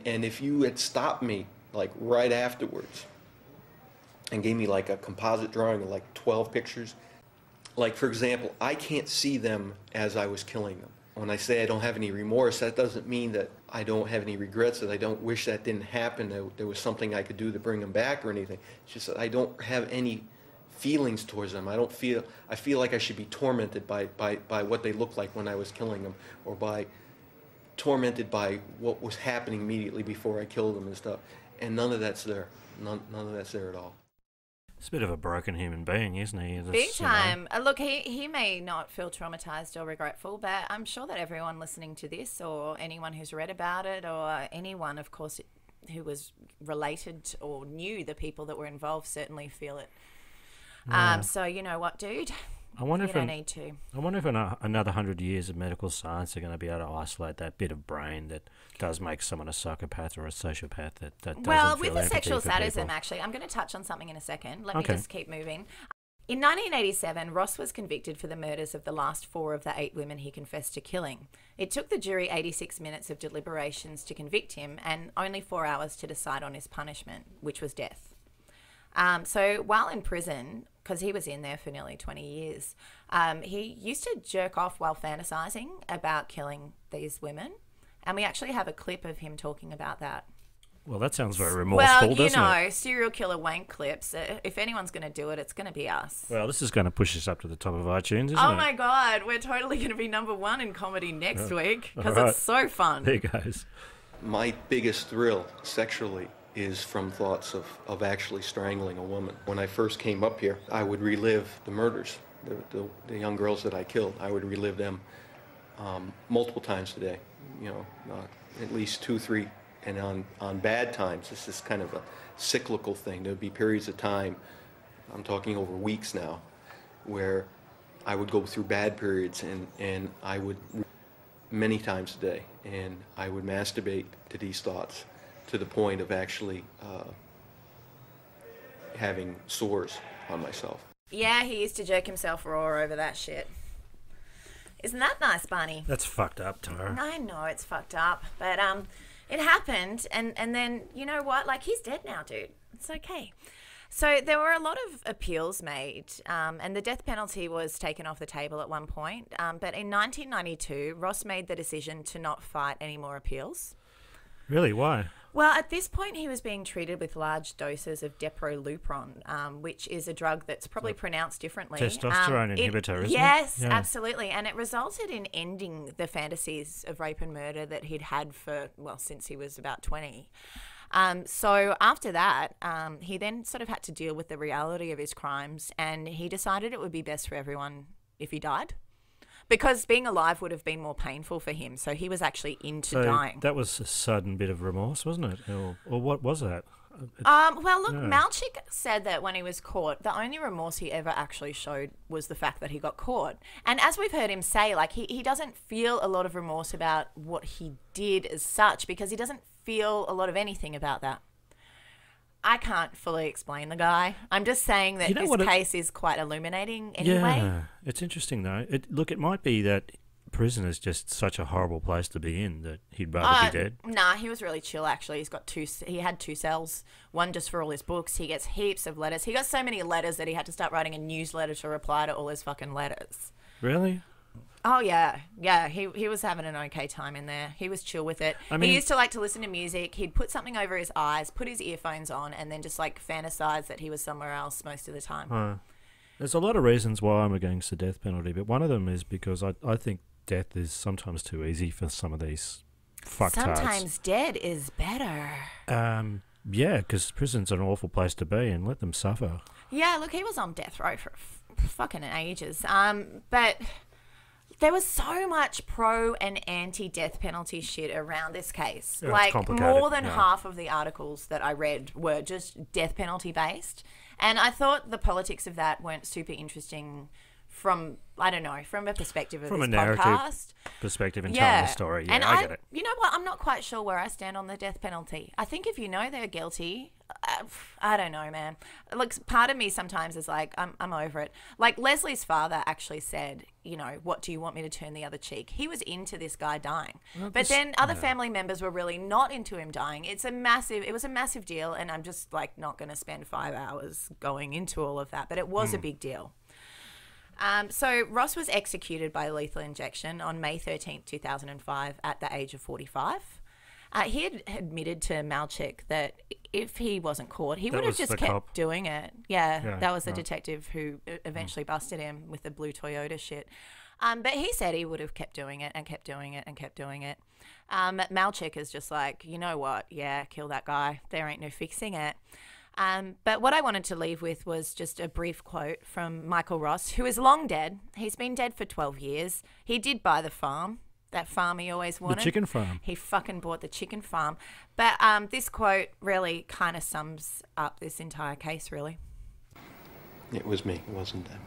And if you had stopped me like right afterwards and gave me like a composite drawing of like 12 pictures, like for example, I can't see them as I was killing them. When I say I don't have any remorse, that doesn't mean that I don't have any regrets, that I don't wish that didn't happen, that there was something I could do to bring them back or anything. It's just that I don't have any feelings towards them. I feel like I should be tormented by what they looked like when I was killing them, or tormented by what was happening immediately before I killed them and stuff. And none of that's there. None of that's there at all. It's a bit of a broken human being, isn't he? Big time. Look, he may not feel traumatized or regretful, but I'm sure that everyone listening to this, or anyone who's read about it, or anyone, of course, who was related or knew the people that were involved, certainly feel it. Yeah. So you know what, dude? I wonder you don't need to. I wonder if another 100 years of medical science are going to be able to isolate that bit of brain that does make someone a psychopath or a sociopath that doesn't Well, feel with the sexual empathy for sadism, people. actually, I'm going to touch on something in a second. Let me just keep moving. In 1987, Ross was convicted for the murders of the last 4 of the 8 women he confessed to killing. It took the jury 86 minutes of deliberations to convict him and only 4 hours to decide on his punishment, which was death. So while in prison, because he was in there for nearly 20 years, he used to jerk off while fantasizing about killing these women. And we actually have a clip of him talking about that. Well, that sounds very remorseful, doesn't it? Well, you know, serial killer wank clips. If anyone's going to do it, it's going to be us. Well, this is going to push us up to the top of iTunes, isn't it? Oh, my God. We're totally going to be #1 in comedy next week because it's so fun. There goes. My biggest thrill sexually is from thoughts of actually strangling a woman. When I first came up here, I would relive the murders, the young girls that I killed. I would relive them multiple times a day, you know, at least 2, 3. And on bad times, this is kind of a cyclical thing. There would be periods of time, I'm talking over weeks now, where I would go through bad periods and I would, many times a day, and I would masturbate to these thoughts to the point of actually having sores on myself. Yeah, he used to jerk himself raw over that shit. Isn't that nice, Barney? That's fucked up, Tara. I know it's fucked up, but it happened, and then, you know what? Like, he's dead now, dude. It's okay. So there were a lot of appeals made, and the death penalty was taken off the table at one point. But in 1992, Ross made the decision to not fight any more appeals. Really? Why? Well, at this point, he was being treated with large doses of Depo-Lupron, which is a drug that's probably pronounced differently. Testosterone inhibitor, isn't it? Yes, Yeah. absolutely. And it resulted in ending the fantasies of rape and murder that he'd had since he was about 20. So after that, he then sort of had to deal with the reality of his crimes, and he decided it would be best for everyone if he died. Because being alive would have been more painful for him, so he was actually into dying. That was a sudden bit of remorse, wasn't it? Or what was that? Well, look, Malchik said that when he was caught, the only remorse he ever actually showed was the fact that he got caught. And as we've heard him say, like, he doesn't feel a lot of remorse about what he did as such, because he doesn't feel a lot of anything about that. I can't fully explain the guy. I'm just saying that this case is quite illuminating anyway. Yeah, it's interesting though. It might be that prison is just such a horrible place to be in that he'd rather be dead. Nah, he was really chill actually. He had 2 cells, one just for all his books. He gets heaps of letters. He got so many letters that he had to start writing a newsletter to reply to all his fucking letters. Really? Oh, yeah. He was having an okay time in there. He was chill with it. He used to like to listen to music. He'd put something over his eyes, put his earphones on, and then just like fantasize that he was somewhere else most of the time. There's a lot of reasons why I'm against the death penalty, but one of them is because I think death is sometimes too easy for some of these fucktards. Sometimes dead is better. Yeah, because prison's an awful place to be, and let them suffer. Yeah, look, he was on death row for fucking ages. But there was so much pro and anti-death penalty shit around this case. Yeah, like, more than yeah. half of the articles that I read were just death penalty based. And I thought the politics of that weren't super interesting from, I don't know, from a perspective of from this a narrative podcast. perspective and telling the story. Yeah, and I get it. You know what? I'm not quite sure where I stand on the death penalty. I think if you know they're guilty, I don't know, man. Look, part of me sometimes is like, I'm over it. Like Leslie's father actually said, you know, what do you want me to turn the other cheek? He was into this guy dying. Well, but then other family members were really not into him dying. It was a massive deal, and I'm just like not going to spend 5 hours going into all of that. But it was a big deal. So Ross was executed by lethal injection on May 13th, 2005 at the age of 45. He had admitted to Malchik that if he wasn't caught, he would have just kept doing it. Yeah, that was the detective who eventually busted him with the blue Toyota shit. But he said he would have kept doing it and kept doing it and kept doing it. Malchik is just like, you know what? Yeah, kill that guy. There ain't no fixing it. But what I wanted to leave with was just a brief quote from Michael Ross, who is long dead. He's been dead for 12 years. He did buy the farm, that farm he always wanted. The chicken farm. He fucking bought the chicken farm. But this quote really kind of sums up this entire case, really. It was me. It wasn't them.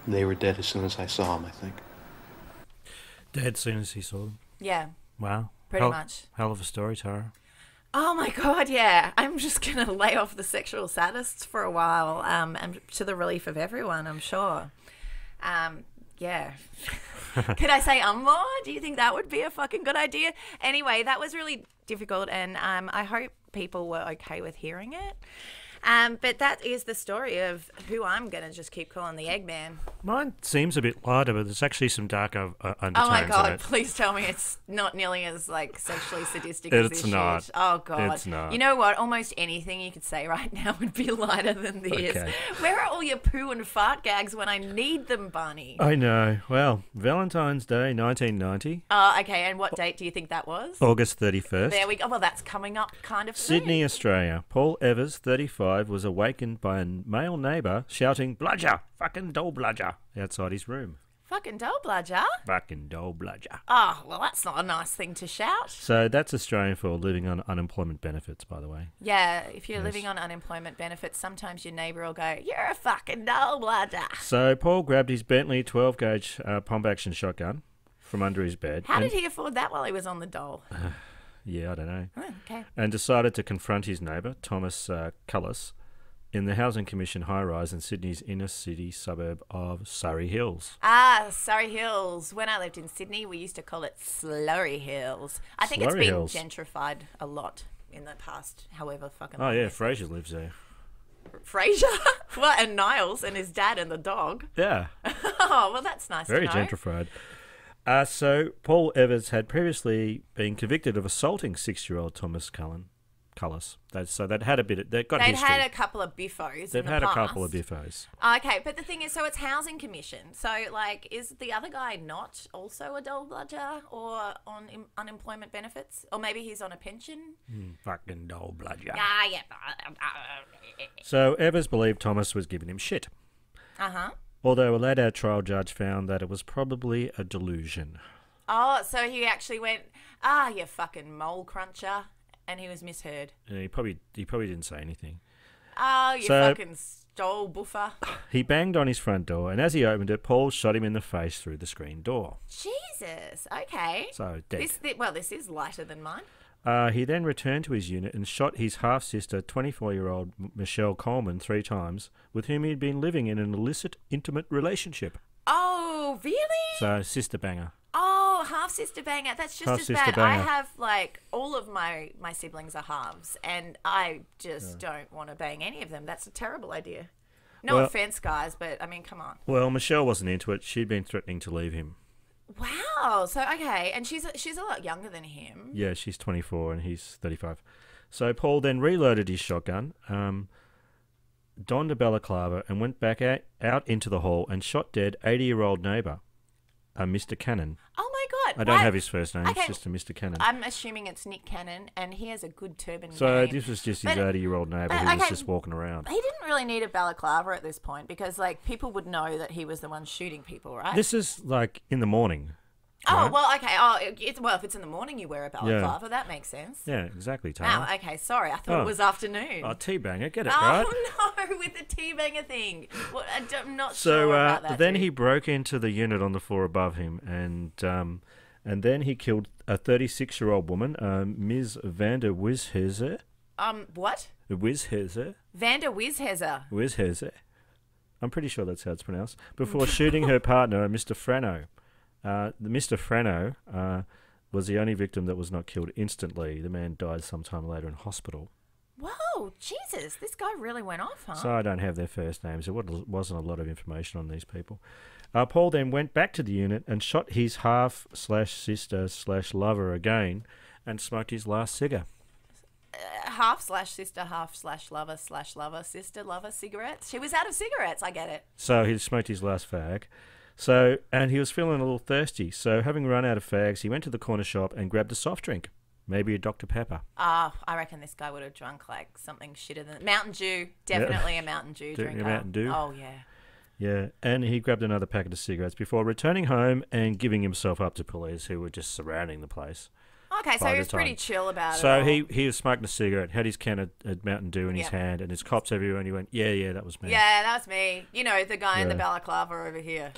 They were dead as soon as I saw them, I think. Dead as soon as he saw them? Yeah. Wow. Pretty much. Hell of a story, Tara. Oh my God, yeah. I'm just going to lay off the sexual sadists for a while, and to the relief of everyone, I'm sure. Yeah. Could I say more? Do you think that would be a fucking good idea? Anyway, that was really difficult, and I hope people were okay with hearing it. But that is the story of who I'm going to just keep calling the Eggman. Mine seems a bit lighter, but there's actually some darker undertones. Oh my God, in it. please tell me it's not nearly as like sexually sadistic as this It's not. shit. Oh God. It's not. You know what? Almost anything you could say right now would be lighter than this. Okay. Where are all your poo and fart gags when I need them, Barney? I know. Well, Valentine's Day, 1990. Okay, and what date do you think that was? August 31st. There we go. Well, that's coming up kind of Sydney, soon. Australia. Paul Evers, 35, was awakened by a male neighbour shouting, "Bludger! Fucking doll bludger!" outside his room. Fucking doll bludger? Fucking doll bludger. Oh, well, that's not a nice thing to shout. So that's Australian for living on unemployment benefits, by the way. Yeah, if you're living on unemployment benefits, sometimes your neighbour will go, "You're a fucking doll bludger." So Paul grabbed his Bentley 12-gauge pump-action shotgun from under his bed. How did he afford that while he was on the dole? Yeah, I don't know. Oh, okay. And decided to confront his neighbour, Thomas Cullis, in the Housing Commission high-rise in Sydney's inner-city suburb of Surrey Hills. Ah, Surrey Hills. When I lived in Sydney, we used to call it Slurry Hills. I think it's been gentrified a lot in the past, however fucking long. Oh, yeah, Fraser lives there. Fraser? What, and Niles and his dad and the dog? Yeah. Oh, well, that's nice Very to know. gentrified. So Paul Evers had previously been convicted of assaulting 6-year-old Thomas Cullis. So they'd had a bit. They'd had a couple of biffos. They've had a couple of biffos. Okay, but the thing is, so it's Housing Commission. So, like, is the other guy not also a doll bludger or on unemployment benefits, or maybe he's on a pension? Fucking doll bludger. Ah, yeah. So Evers believed Thomas was giving him shit. Although a later trial judge found that it was probably a delusion. Oh, so he actually went, you fucking mole cruncher. And he was misheard. Yeah, he probably didn't say anything. Oh, you fucking Joel Buffer. He banged on his front door, and as he opened it, Paul shot him in the face through the screen door. Jesus. Okay. So, dead. This is lighter than mine. He then returned to his unit and shot his half-sister, 24-year-old Michelle Coleman, 3 times, with whom he had been living in an illicit, intimate relationship. Oh, really? So, sister banger. Oh, half-sister banger. That's just as bad. Banger. I have, all of my siblings are halves, and I just don't want to bang any of them. That's a terrible idea. No offense, guys, but, I mean, come on. Well, Michelle wasn't into it. She'd been threatening to leave him. Wow. So, okay. And she's a lot younger than him. Yeah, she's 24 and he's 35. So Paul then reloaded his shotgun, donned a balaclava, and went back out into the hall and shot dead 80-year-old neighbour, Mr. Cannon. Oh, my God. I don't have his first name. It's just a Mr. Cannon. I'm assuming it's Nick Cannon, and he has a good turban name. So this was just his 80-year-old neighbour who was just walking around. He didn't really need a balaclava at this point because, people would know that he was the one shooting people, right? This is, in the morning. Oh, right? well, okay. Oh, if it's in the morning you wear a balaclava, that makes sense. Yeah, exactly, Tara. Wow, okay, sorry. I thought it was afternoon. Oh, tea-banger, get it, right? Oh, no, with the tea-banger thing. Well, I'm not so, sure about that. Then he broke into the unit on the floor above him, and then he killed a 36-year-old woman, Ms. Vander Wizhezer. What? Wizhezer. Vander Wizhezer. Wizhezer. I'm pretty sure that's how it's pronounced. Before shooting her partner, Mr. Frano. Mr. Frano was the only victim that was not killed instantly. The man died sometime later in hospital. Whoa, Jesus, this guy really went off, huh? So I don't have their first names. There wasn't a lot of information on these people. Paul then went back to the unit and shot his half/sister/lover again and smoked his last cigar. Half/sister, half/lover/lover, sister, lover, cigarettes. She was out of cigarettes, I get it. So he smoked his last fag. So, and he was feeling a little thirsty. So, having run out of fags, he went to the corner shop and grabbed a soft drink, maybe a Dr. Pepper. I reckon this guy would have drunk something shitter than Mountain Dew. Definitely a Mountain Dew drinker. A Mountain Dew. Oh yeah. Yeah, and he grabbed another packet of cigarettes before returning home and giving himself up to police who were just surrounding the place. Okay, so he was pretty chill about it. So he was smoking a cigarette, had his can of Mountain Dew in his hand, and there's cops everywhere, and he went, yeah, that was me. Yeah, that was me. You know, the guy in the balaclava over here.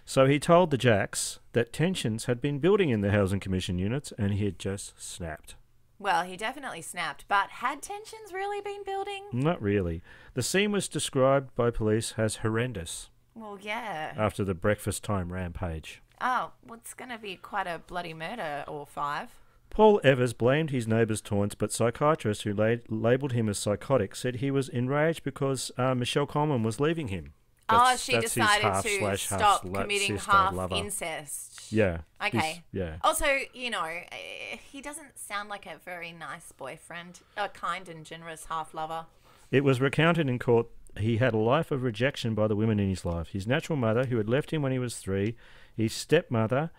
So he told the Jacks that tensions had been building in the Housing Commission units, and he had just snapped. Well, he definitely snapped, but had tensions really been building? Not really. The scene was described by police as horrendous. Well, yeah. After the breakfast time rampage. Oh, well, it's going to be quite a bloody murder or 5. Paul Evers blamed his neighbour's taunts, but psychiatrists who labelled him as psychotic said he was enraged because Michelle Coleman was leaving him. She decided to stop committing half incest. Yeah. Okay. Yeah. Also, he doesn't sound like a very nice boyfriend, a kind and generous half-lover. It was recounted in court he had a life of rejection by the women in his life. His natural mother, who had left him when he was 3, his stepmother,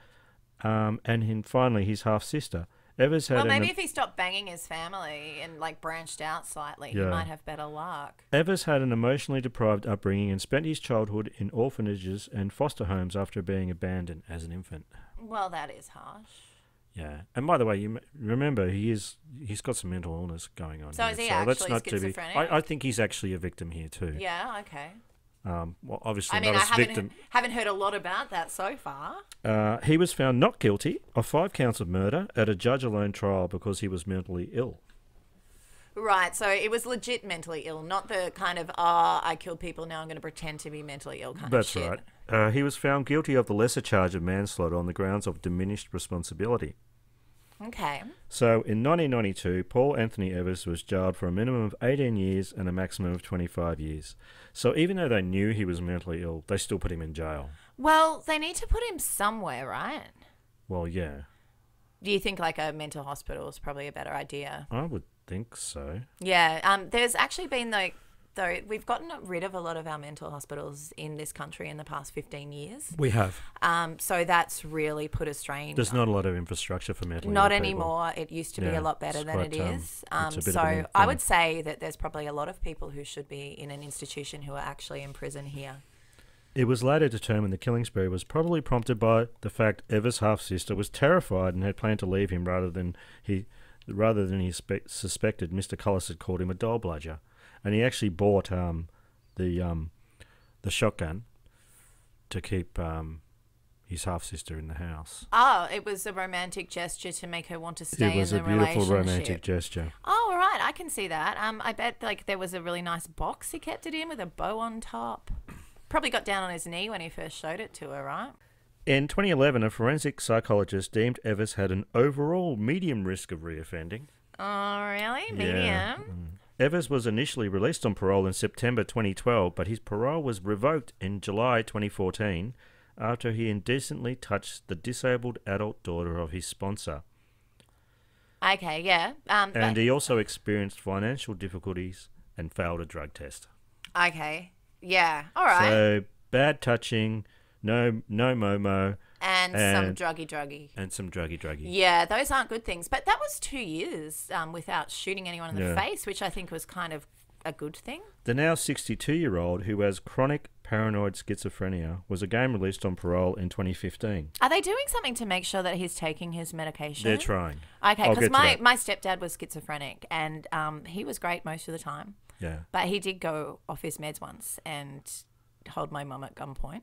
and finally his half-sister. Evers had maybe if he stopped banging his family and branched out slightly, he might have better luck. Evers had an emotionally deprived upbringing and spent his childhood in orphanages and foster homes after being abandoned as an infant. Well, that is harsh. Yeah, and by the way, you remember he's got some mental illness going on. So here, is he actually schizophrenic? I think he's actually a victim here too. Yeah. Okay. Well, obviously I mean, not I as victim. haven't heard a lot about that so far. He was found not guilty of 5 counts of murder at a judge-alone trial because he was mentally ill. Right, so it was legit mentally ill, not the kind of, I killed people, now I'm going to pretend to be mentally ill kind of shit. That's right. He was found guilty of the lesser charge of manslaughter on the grounds of diminished responsibility. Okay. So in 1992, Paul Anthony Evers was jailed for a minimum of 18 years and a maximum of 25 years. So even though they knew he was mentally ill, they still put him in jail. Well, they need to put him somewhere, right? Well, yeah. Do you think a mental hospital is probably a better idea? I would think so. Yeah. There's actually been, though, we've gotten rid of a lot of our mental hospitals in this country in the past 15 years. We have. So that's really put a strain. There's not a lot of infrastructure for mentally ill Not people. anymore. It used to be a lot better than it is. So I would say that there's probably a lot of people who should be in an institution who are actually in prison here. It was later determined the killing spree was probably prompted by the fact Evers' half-sister was terrified and had planned to leave him rather than he suspected. Mr. Cullis had called him a doll bludger. And he actually bought the shotgun to keep his half sister in the house. Oh, it was a romantic gesture to make her want to stay in the relationship. It was a beautiful romantic gesture. Oh, all right, I can see that. I bet like there was a really nice box he kept it in with a bow on top. Probably got down on his knee when he first showed it to her, right? In 2011, a forensic psychologist deemed Evers had an overall medium risk of reoffending. Oh, really? Medium? Yeah. Evers was initially released on parole in September 2012, but his parole was revoked in July 2014 after he indecently touched the disabled adult daughter of his sponsor. Okay, yeah. And he also experienced financial difficulties and failed a drug test. Okay, yeah, all right. So, bad touching, no Momo. And some druggy. And some druggy. Yeah, those aren't good things. But that was 2 years without shooting anyone in the face, which I think was kind of a good thing. The now 62-year-old, who has chronic paranoid schizophrenia, was again released on parole in 2015. Are they doing something to make sure that he's taking his medication? They're trying. Okay, because my stepdad was schizophrenic, and he was great most of the time. Yeah. But he did go off his meds once and hold my mum at gunpoint.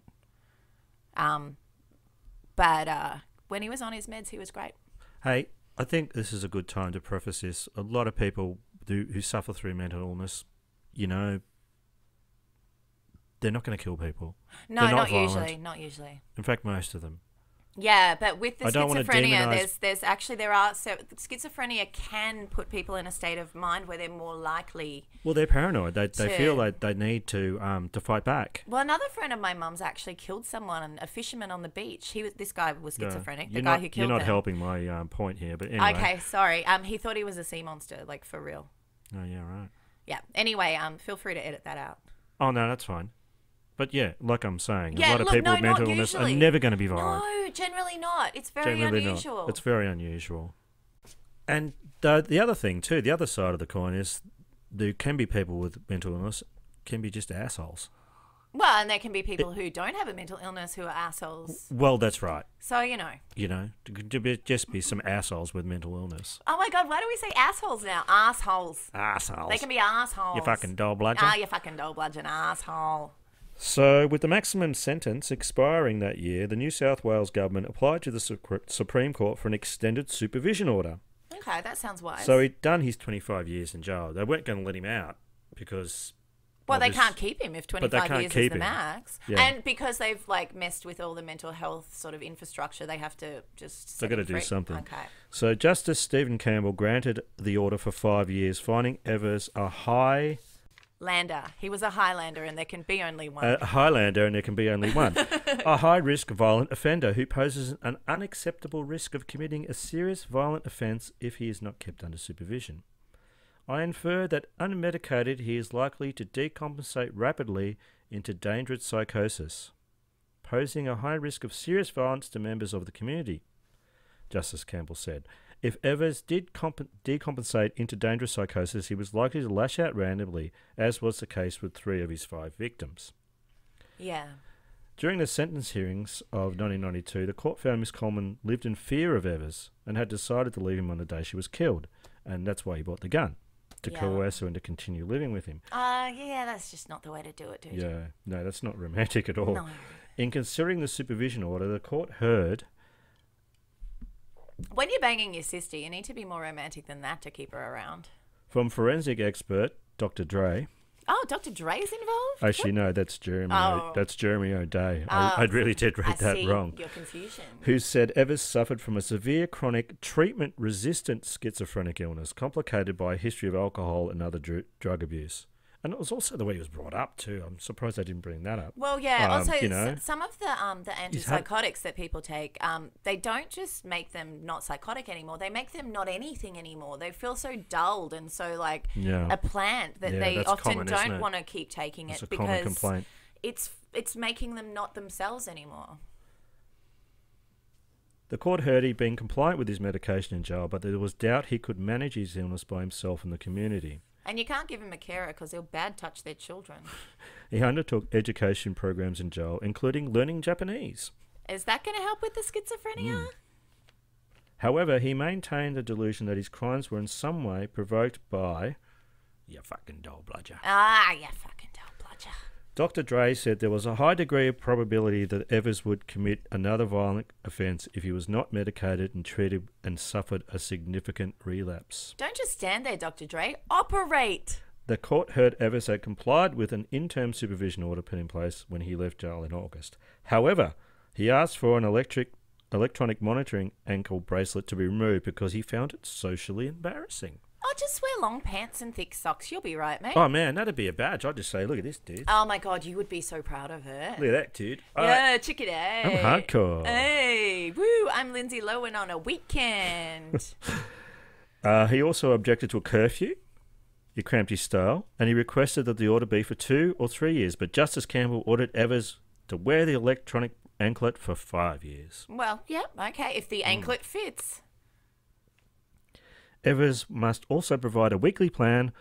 But when he was on his meds, he was great. Hey, I think this is a good time to preface this. A lot of people who suffer through mental illness, you know, they're not going to kill people. No, not usually. Not usually. In fact, most of them. Yeah, but with the schizophrenia, schizophrenia can put people in a state of mind where they're more likely. Well, they're paranoid. They feel like they need to fight back. Well, another friend of my mum's actually killed someone, a fisherman on the beach. This guy was schizophrenic. The guy who killed him. You're not helping my point here, but anyway. Okay, sorry. He thought he was a sea monster, like for real. Oh yeah, right. Yeah. Anyway, feel free to edit that out. Oh no, that's fine. But yeah, like I'm saying, a lot of people with mental illness are never going to be violent. No, generally not. It's very unusual. Not. It's very unusual. And the other thing too, the other side of the coin is there can be people with mental illness can be just assholes. Well, and there can be people who don't have a mental illness who are assholes. Well, that's right. So, you know. You know, just be some assholes with mental illness. Oh my God, why do we say assholes now? Assholes. Assholes. They can be assholes. You fucking dole bludgeon. Ah, you fucking dole bludgeon asshole. So, with the maximum sentence expiring that year, the New South Wales government applied to the Supreme Court for an extended supervision order. Okay, that sounds wise. So he'd done his 25 years in jail. They weren't going to let him out because... Well, they can't keep him if 25 years is the max. Yeah. And because they've messed with all the mental health sort of infrastructure, they have to just They've got to do something. Okay. So Justice Stephen Campbell granted the order for 5 years, finding Evers a Highlander. He was a Highlander and there can be only one. A Highlander and there can be only one. A high-risk violent offender who poses an unacceptable risk of committing a serious violent offence if he is not kept under supervision. I infer that unmedicated he is likely to decompensate rapidly into dangerous psychosis, posing a high risk of serious violence to members of the community, Justice Campbell said. If Evers did decompensate into dangerous psychosis, he was likely to lash out randomly, as was the case with 3 of his 5 victims. Yeah. During the sentence hearings of 1992, the court found Miss Coleman lived in fear of Evers and had decided to leave him on the day she was killed, and that's why he bought the gun, to coerce her and to continue living with him. Yeah, that's just not the way to do it, dude. Yeah, no, that's not romantic at all. No. In considering the supervision order, the court heard... When you're banging your sister, you need to be more romantic than that to keep her around. From forensic expert Dr. Dre. Oh, Dr. Dre's involved? Actually, no, that's Jeremy. That's Jeremy O'Day. I really did read that wrong. Your confusion. Who said Evers suffered from a severe chronic treatment-resistant schizophrenic illness complicated by a history of alcohol and other drug abuse. And it was also the way he was brought up too. I'm surprised they didn't bring that up. Well, yeah. Also, some of the antipsychotics that people take, they don't just make them not psychotic anymore. They make them not anything anymore. They feel so dulled and so a plant that they often don't want to keep taking it because it's making them not themselves anymore. The court heard he'd been compliant with his medication in jail, but there was doubt he could manage his illness by himself in the community. And you can't give him a carer because he'll bad touch their children. He undertook education programs in jail, including learning Japanese. Is that going to help with the schizophrenia? However, he maintained the delusion that his crimes were in some way provoked by... You fucking dole bludger. Ah, you fucking dole bludger. Gotcha. Dr. Dre said there was a high degree of probability that Evers would commit another violent offence if he was not medicated and treated and suffered a significant relapse. Don't just stand there, Dr. Dre. Operate! The court heard Evers had complied with an interim supervision order put in place when he left jail in August. However, he asked for an electronic monitoring ankle bracelet to be removed because he found it socially embarrassing. Oh, just wear long pants and thick socks. You'll be right, mate. Oh, man, that'd be a badge. I'd just say, look at this, dude. Oh, my God, you would be so proud of it. Look at that, dude. Yeah, check it out. I'm hardcore. Hey, woo, I'm Lindsay Lohan on a weekend. He also objected to a curfew. He cramped his style, and he requested that the order be for 2 or 3 years, but Justice Campbell ordered Evers to wear the electronic anklet for 5 years. Well, yeah, okay, if the anklet fits. Evers must also provide a weekly plan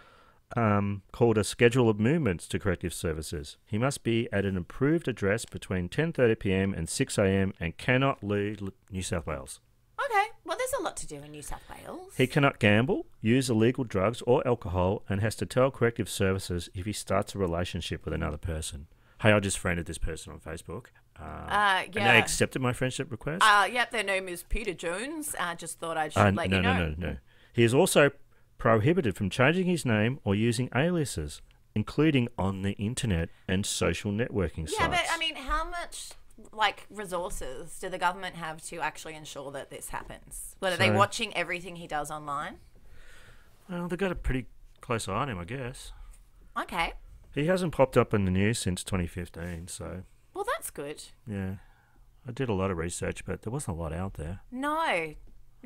called a schedule of movements to corrective services. He must be at an approved address between 10:30 p.m. and 6 a.m. and cannot leave New South Wales. Okay, well, there's a lot to do in New South Wales. He cannot gamble, use illegal drugs or alcohol, and has to tell corrective services if he starts a relationship with another person. Hey, I just friended this person on Facebook. Yeah. And they accepted my friendship request. Yep, their name is Peter Jones. Just thought I should let you know. No. He is also prohibited from changing his name or using aliases, including on the internet and social networking sites. Yeah, but I mean, how much resources do the government have to actually ensure that this happens? What, are they watching everything he does online? Well, they've got a pretty close eye on him, I guess. Okay. He hasn't popped up in the news since 2015, so... Well, that's good. Yeah. I did a lot of research, but there wasn't a lot out there. No.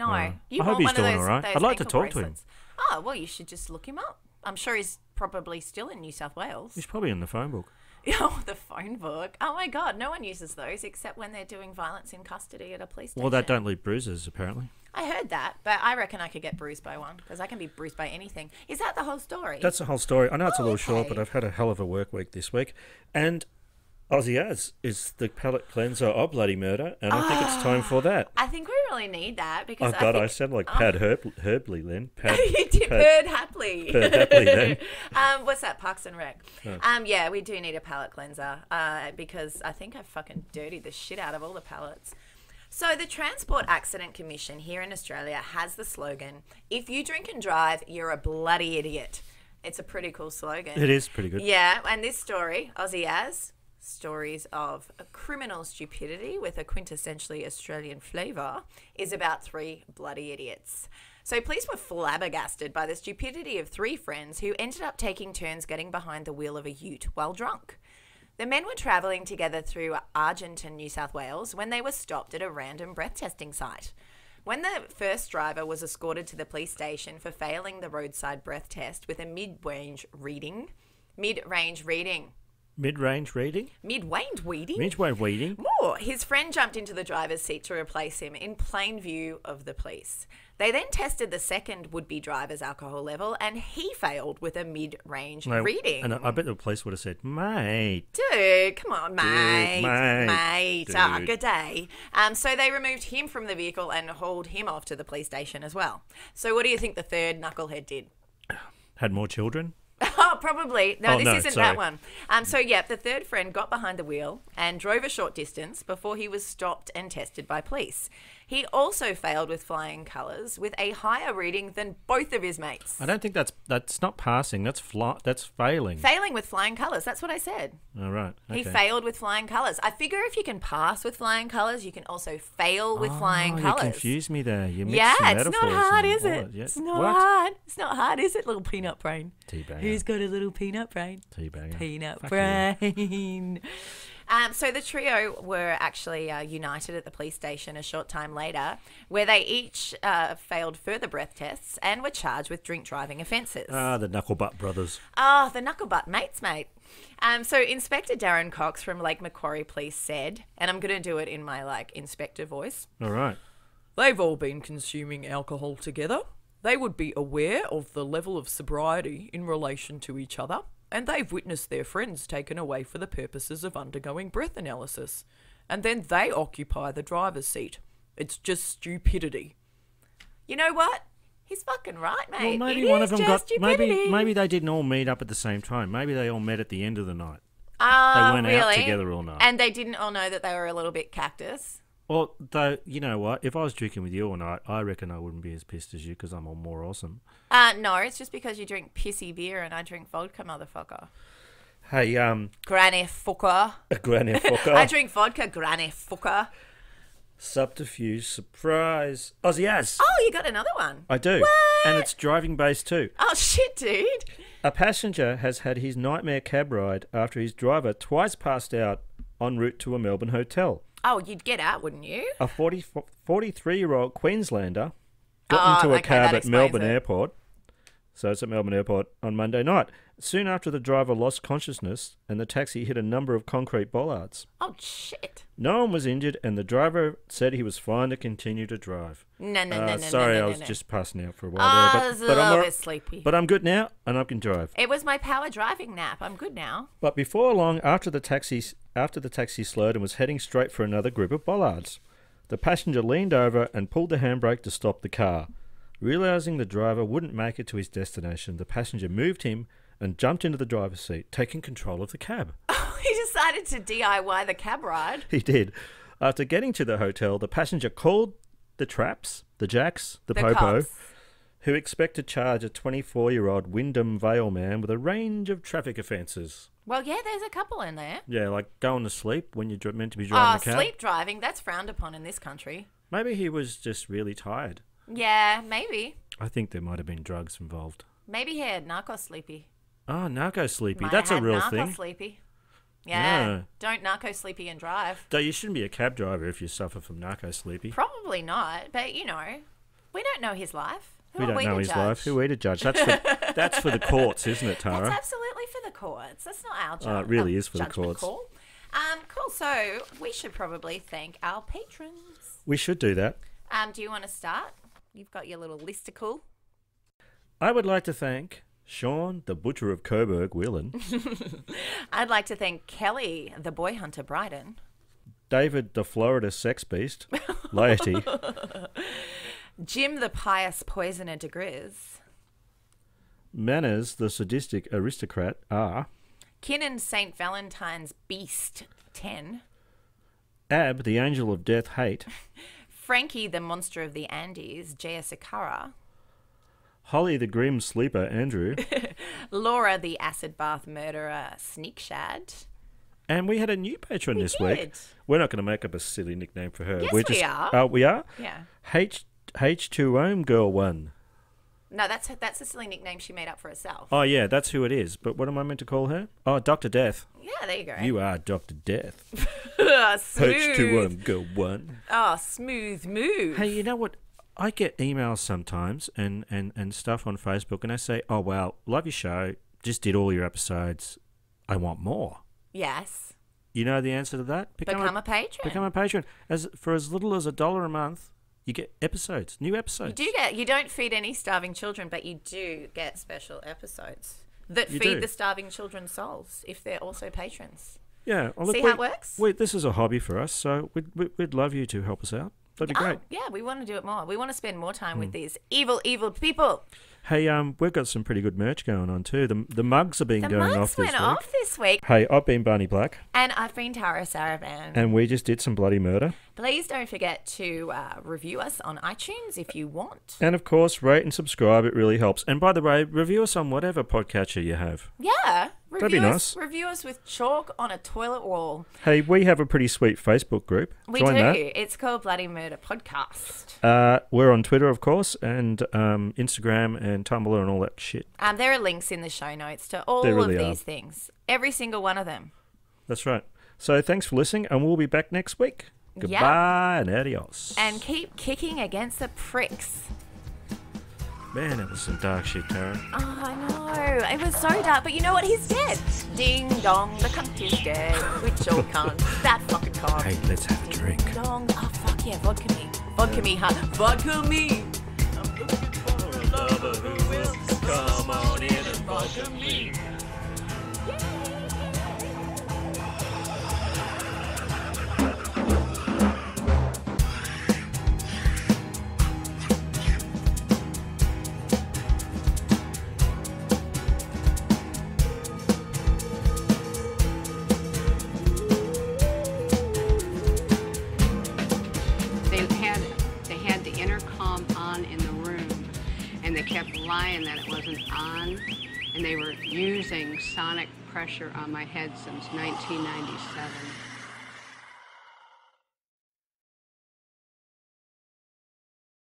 I hope he's doing all right. I'd like to talk to him. Oh, well, you should just look him up. I'm sure he's probably still in New South Wales. He's probably in the phone book. Oh, the phone book. Oh, my God. No one uses those except when they're doing violence in custody at a police station. Well, that don't leave bruises, apparently. I heard that, but I reckon I could get bruised by one because I can be bruised by anything. Is that the whole story? That's the whole story. I know it's a little short, but I've had a hell of a work week this week. And Aussie Az is the palate cleanser of bloody murder, and I think it's time for that. I think we really need that because I sound like Pad Herbley then. You did Perd Hapley. Perd Hapley then. What's that, Parks and Rec? Oh. Yeah, we do need a palate cleanser because I think I've fucking dirtied the shit out of all the palates. So the Transport Accident Commission here in Australia has the slogan, "If you drink and drive, you're a bloody idiot." It's a pretty cool slogan. It is pretty good. Yeah, and this story, Aussie Az, stories of criminal stupidity with a quintessentially Australian flavour, is about 3 bloody idiots. So police were flabbergasted by the stupidity of 3 friends who ended up taking turns getting behind the wheel of a ute while drunk. The men were travelling together through Argenton, New South Wales, when they were stopped at a random breath testing site. When the first driver was escorted to the police station for failing the roadside breath test with a mid-range reading? Mid-range reading? Mid-range weeding? More. His friend jumped into the driver's seat to replace him in plain view of the police. They then tested the second would-be driver's alcohol level, and he failed with a mid-range reading. And I bet the police would have said, "Mate. Dude, come on, mate. Mate. Dude. Ah, good day." So they removed him from the vehicle and hauled him off to the police station as well. So what do you think the third knucklehead did? Had more children? Oh, probably. No, this isn't sorry. that one. The third friend got behind the wheel and drove a short distance before he was stopped and tested by police. He also failed with flying colours with a higher reading than both of his mates. I don't think that's not passing. That's failing. Failing with flying colours. That's what I said. All right. Okay. He failed with flying colours. I figure if you can pass with flying colours, you can also fail with flying colours. You confused me there. You mixed it's not hard, is it? Yeah. It's not hard. It's not hard, is it, little peanut brain? Teabagger. Who's got a little peanut brain? Teabagger. Peanut Fuck brain. So the trio were actually united at the police station a short time later, where they each failed further breath tests and were charged with drink driving offences. The Knucklebutt brothers. Oh, the Knucklebutt mates, mate. So Inspector Darren Cox from Lake Macquarie Police said, and I'm going to do it in my inspector voice. All right. They've all been consuming alcohol together. They would be aware of the level of sobriety in relation to each other, and they've witnessed their friends taken away for the purposes of undergoing breath analysis. And then they occupy the driver's seat. It's just stupidity. You know what? He's fucking right, Well, mate. maybe It one is of them just got. Maybe stupidity. they didn't all meet up at the same time. Maybe they all met at the end of the night. Oh, They weren't out really? together all night. And they didn't all know that they were a little bit cactus. Well, though, you know what? If I was drinking with you all night, I reckon I wouldn't be as pissed as you because I'm all more awesome. No, it's just because you drink pissy beer and I drink vodka, motherfucker. Hey, Granny fucker. Granny fucker. I drink vodka, granny fucker. Subterfuge surprise. Aussie ass. Oh, you got another one. I do. What? And it's driving based too. Oh, shit, dude. A passenger has had his nightmare cab ride after his driver twice passed out en route to a Melbourne hotel. Oh, you'd get out, wouldn't you? A 43-year-old Queenslander got into a cab that at Melbourne explains it. Airport. So it's at Melbourne Airport on Monday night. Soon after, the driver lost consciousness and the taxi hit a number of concrete bollards. Oh, shit. No one was injured and the driver said he was fine to continue to drive. No. Sorry, no, I was no. just passing out for a while Oh, there. I was a little bit sleepy. But I'm good now and I can drive. It was my power driving nap. I'm good now. But before long, after the taxi slowed and was heading straight for another group of bollards, the passenger leaned over and pulled the handbrake to stop the car. Realising the driver wouldn't make it to his destination, the passenger moved him and jumped into the driver's seat, taking control of the cab. He decided to DIY the cab ride. He did. After getting to the hotel, the passenger called the traps, the jacks, the popo, cops. who expect to charge a 24-year-old Wyndham Vale man with a range of traffic offences. Well, yeah, there's a couple in there. Yeah, like going to sleep when you're meant to be driving a cab. Sleep driving, that's frowned upon in this country. Maybe he was just really tired. Yeah, maybe. I think there might have been drugs involved. Maybe he had narco sleepy. Oh, narco sleepy. Might That's have a real narco thing. sleepy. Yeah. Yeah. Don't narco sleepy and drive. Though you shouldn't be a cab driver if you suffer from narco sleepy. Probably not, but we don't know his life. Who We are don't we know to his judge? life. Who are we to judge? That's for the courts, isn't it, Tara? That's absolutely for the courts. That's not our Oh, it really is for the judgment courts. call. Cool. So we should probably thank our patrons. We should do that. Do you want to start? You've got your little listicle. I would like to thank Sean, the Butcher of Coburg, Whelan. I'd like to thank Kelly, the boy hunter, Brighton. David, the Florida sex beast, Laity. Jim, the pious poisoner, de Grizz. Manners, the sadistic aristocrat, R. Kinnan, St. Valentine's beast, 10. Ab, the angel of death, Hate. Frankie, the monster of the Andes, Jaya Sakara. Holly, the grim sleeper, Andrew. Laura, the acid bath murderer, Sneak Shad. And we had a new patron this week. did. We're not going to make up a silly nickname for her. Yes, We're we are. Oh, we are? Yeah. H2O Girl 1. No, that's a silly nickname she made up for herself. Oh, yeah, that's who it is. But what am I meant to call her? Oh, Dr. Death. Yeah, there you go. You are Dr. Death. Smooth. H2O Girl 1. Oh, smooth move. Hey, you know what? I get emails sometimes and stuff on Facebook, and I say, oh, wow, love your show. Just did all your episodes. I want more. Yes. You know the answer to that? Become a patron. Become a patron. For as little as $1 a month, you get episodes, new episodes. You don't feed any starving children, but you do get special episodes that You feed do. the starving children's souls if they're also patrons. Yeah. Well, look, See how it works? This is a hobby for us, so we'd love you to help us out. That'd be great. Oh, yeah, we want to do it more. We want to spend more time with these evil, evil people. Hey, we've got some pretty good merch going on too. The mugs are being The going mugs off this went week. off this week. Hey, I've been Barney Black, And I've been Tara Saravan. and we just did some bloody murder. Please don't forget to review us on iTunes if you want. And of course, rate and subscribe. It really helps. And by the way, review us on whatever podcatcher you have. Yeah. That'd be nice. Review us with chalk on a toilet wall. Hey, we have a pretty sweet Facebook group. We Join do. that. It's called Bloody Murder Podcast. We're on Twitter, of course, and Instagram and Tumblr and all that shit. There are links in the show notes to all There really of are. these things. Every single one of them. That's right. So thanks for listening, and we'll be back next week. Yep. Goodbye and adios. And keep kicking against the pricks. Man, that was some dark shit, Tara. Oh, I know. It was so dark, but you know what? He's dead. Ding dong, the cunt is dead. Which old cunt? That fucking cunt. Hey, let's have a drink. Ding dong. Oh, fuck yeah. Vodka me. Vodka me, huh? Vodka me. I'm looking for a lover who will come on in and vodka me. lying that it wasn't on, and they were using sonic pressure on my head since 1997.